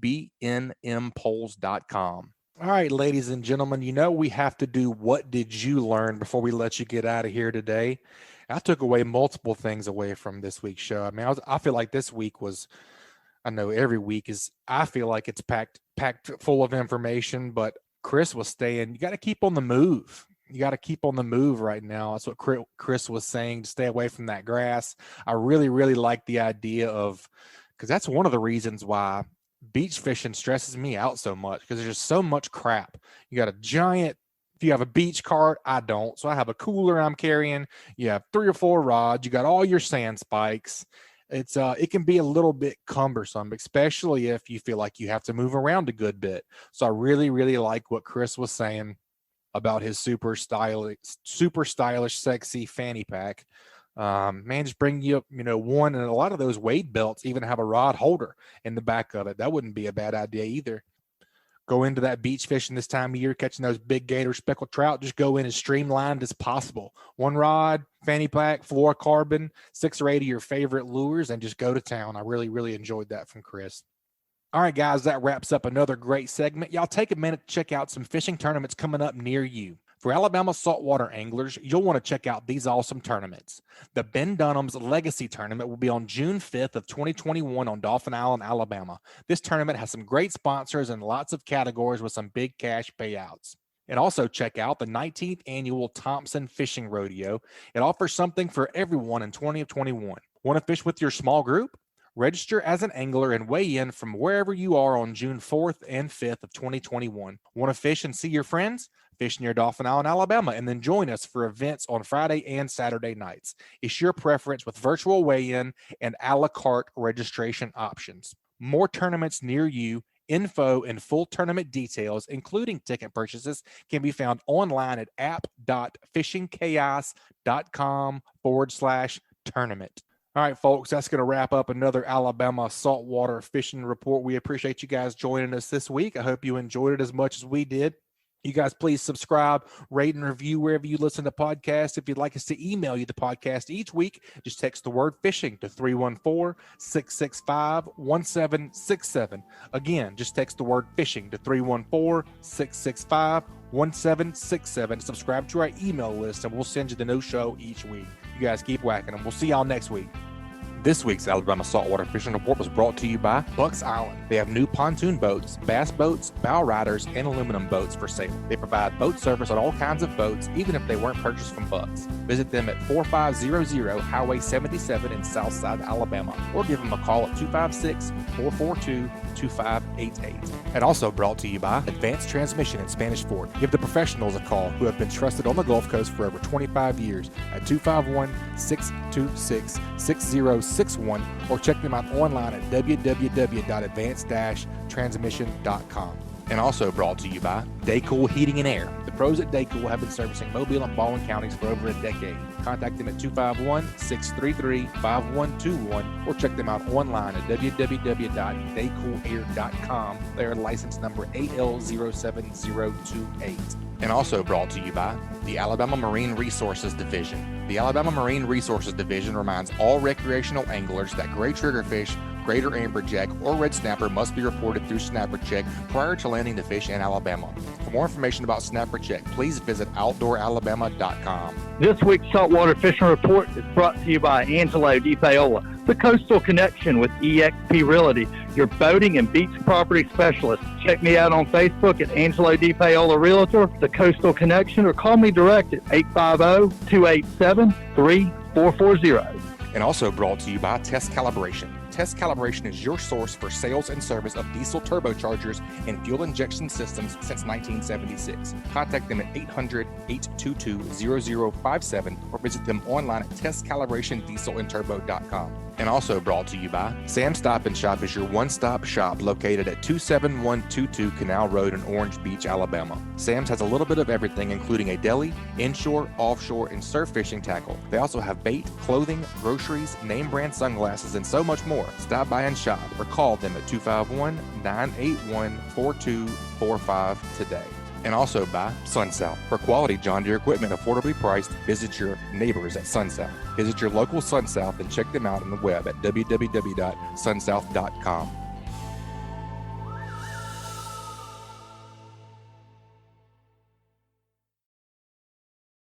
bnmpoles.com. All right, ladies and gentlemen, you know we have to do What Did You Learn before we let you get out of here today. I took away multiple things away from this week's show. I mean, I feel like this week was, I know every week is, I feel like it's packed full of information, but Chris was saying, you got to keep on the move. You got to keep on the move right now. That's what Chris was saying, to stay away from that grass. I really, really like the idea of, because that's one of the reasons why beach fishing stresses me out so much, because there's just so much crap. You got a giant, if you have a beach cart, I don't. So I have a cooler I'm carrying. You have 3 or 4 rods. You got all your sand spikes. It can be a little bit cumbersome, especially if you feel like you have to move around a good bit. So I really, really like what Chris was saying about his super stylish, sexy fanny pack. Man, just bring you up, one, and a lot of those wade belts even have a rod holder in the back of it. That wouldn't be a bad idea either. Go into that beach fishing this time of year, catching those big gator speckled trout. Just go in as streamlined as possible. 1 rod, fanny pack, fluorocarbon, 6 or 8 of your favorite lures, and just go to town. I really, really enjoyed that from Chris. All right, guys, that wraps up another great segment. Y'all take a minute to check out some fishing tournaments coming up near you. For Alabama saltwater anglers, you'll want to check out these awesome tournaments. The Ben Dunham's Legacy Tournament will be on June 5th of 2021 on Dauphin Island, Alabama. This tournament has some great sponsors and lots of categories with some big cash payouts. And also check out the 19th Annual Thompson Fishing Rodeo. It offers something for everyone in 2021. Want to fish with your small group? Register as an angler and weigh in from wherever you are on June 4th and 5th of 2021. Want to fish and see your friends? Fish near Dauphin Island, Alabama, and then join us for events on Friday and Saturday nights. It's your preference with virtual weigh-in and a la carte registration options. More tournaments near you Info and full tournament details, including ticket purchases, can be found online at app.fishingchaos.com/tournament. All right, folks, that's going to wrap up another Alabama saltwater fishing report. We appreciate you guys joining us this week. I hope you enjoyed it as much as we did. You guys, please subscribe, rate, and review wherever you listen to podcasts. If you'd like us to email you the podcast each week, just text the word fishing to 314-665-1767. Again, just text the word fishing to 314-665-1767. Subscribe to our email list, and we'll send you the new show each week. You guys keep whacking them. We'll see y'all next week. This week's Alabama Saltwater Fishing Report was brought to you by Bucks Island. They have new pontoon boats, bass boats, bow riders, and aluminum boats for sale. They provide boat service on all kinds of boats, even if they weren't purchased from Bucks. Visit them at 4500 Highway 77 in Southside, Alabama, or give them a call at 256-442-2588. And also brought to you by Advanced Transmission in Spanish Fort. Give the professionals a call who have been trusted on the Gulf Coast for over 25 years at 251-626-6061, or check them out online at www.advanced-transmission.com. And also brought to you by Daycool Heating and Air. The pros at Daycool have been servicing Mobile and Baldwin counties for over a decade. Contact them at 251-633-5121 or check them out online at www.daycoolair.com. They are license number AL07028. And also brought to you by the Alabama Marine Resources Division. The Alabama Marine Resources Division reminds all recreational anglers that gray triggerfish, greater amberjack, or red snapper must be reported through Snapper Check prior to landing the fish in Alabama. For more information about Snapper Check, please visit outdooralabama.com. This week's Saltwater Fishing Report is brought to you by Angelo Depaola, the Coastal Connection with EXP Realty, your boating and beach property specialist. Check me out on Facebook at Angelo Depaola Realtor, the Coastal Connection, or call me direct at 850-287-3440. And also brought to you by Test Calibration. Test Calibration is your source for sales and service of diesel turbochargers and fuel injection systems since 1976. Contact them at 800-822-0057 or visit them online at testcalibratindieselandturbo.com. And also brought to you by Sam's Stop and Shop is your one-stop shop located at 27122 Canal Road in Orange Beach, Alabama. Sam's has a little bit of everything, including a deli, inshore, offshore, and surf fishing tackle. They also have bait, clothing, groceries, name brand sunglasses, and so much more. Stop by and shop or call them at 251-981-4245 today. And also by SunSouth. For quality John Deere equipment affordably priced, visit your neighbors at SunSouth. Visit your local SunSouth and check them out on the web at www.sunsouth.com.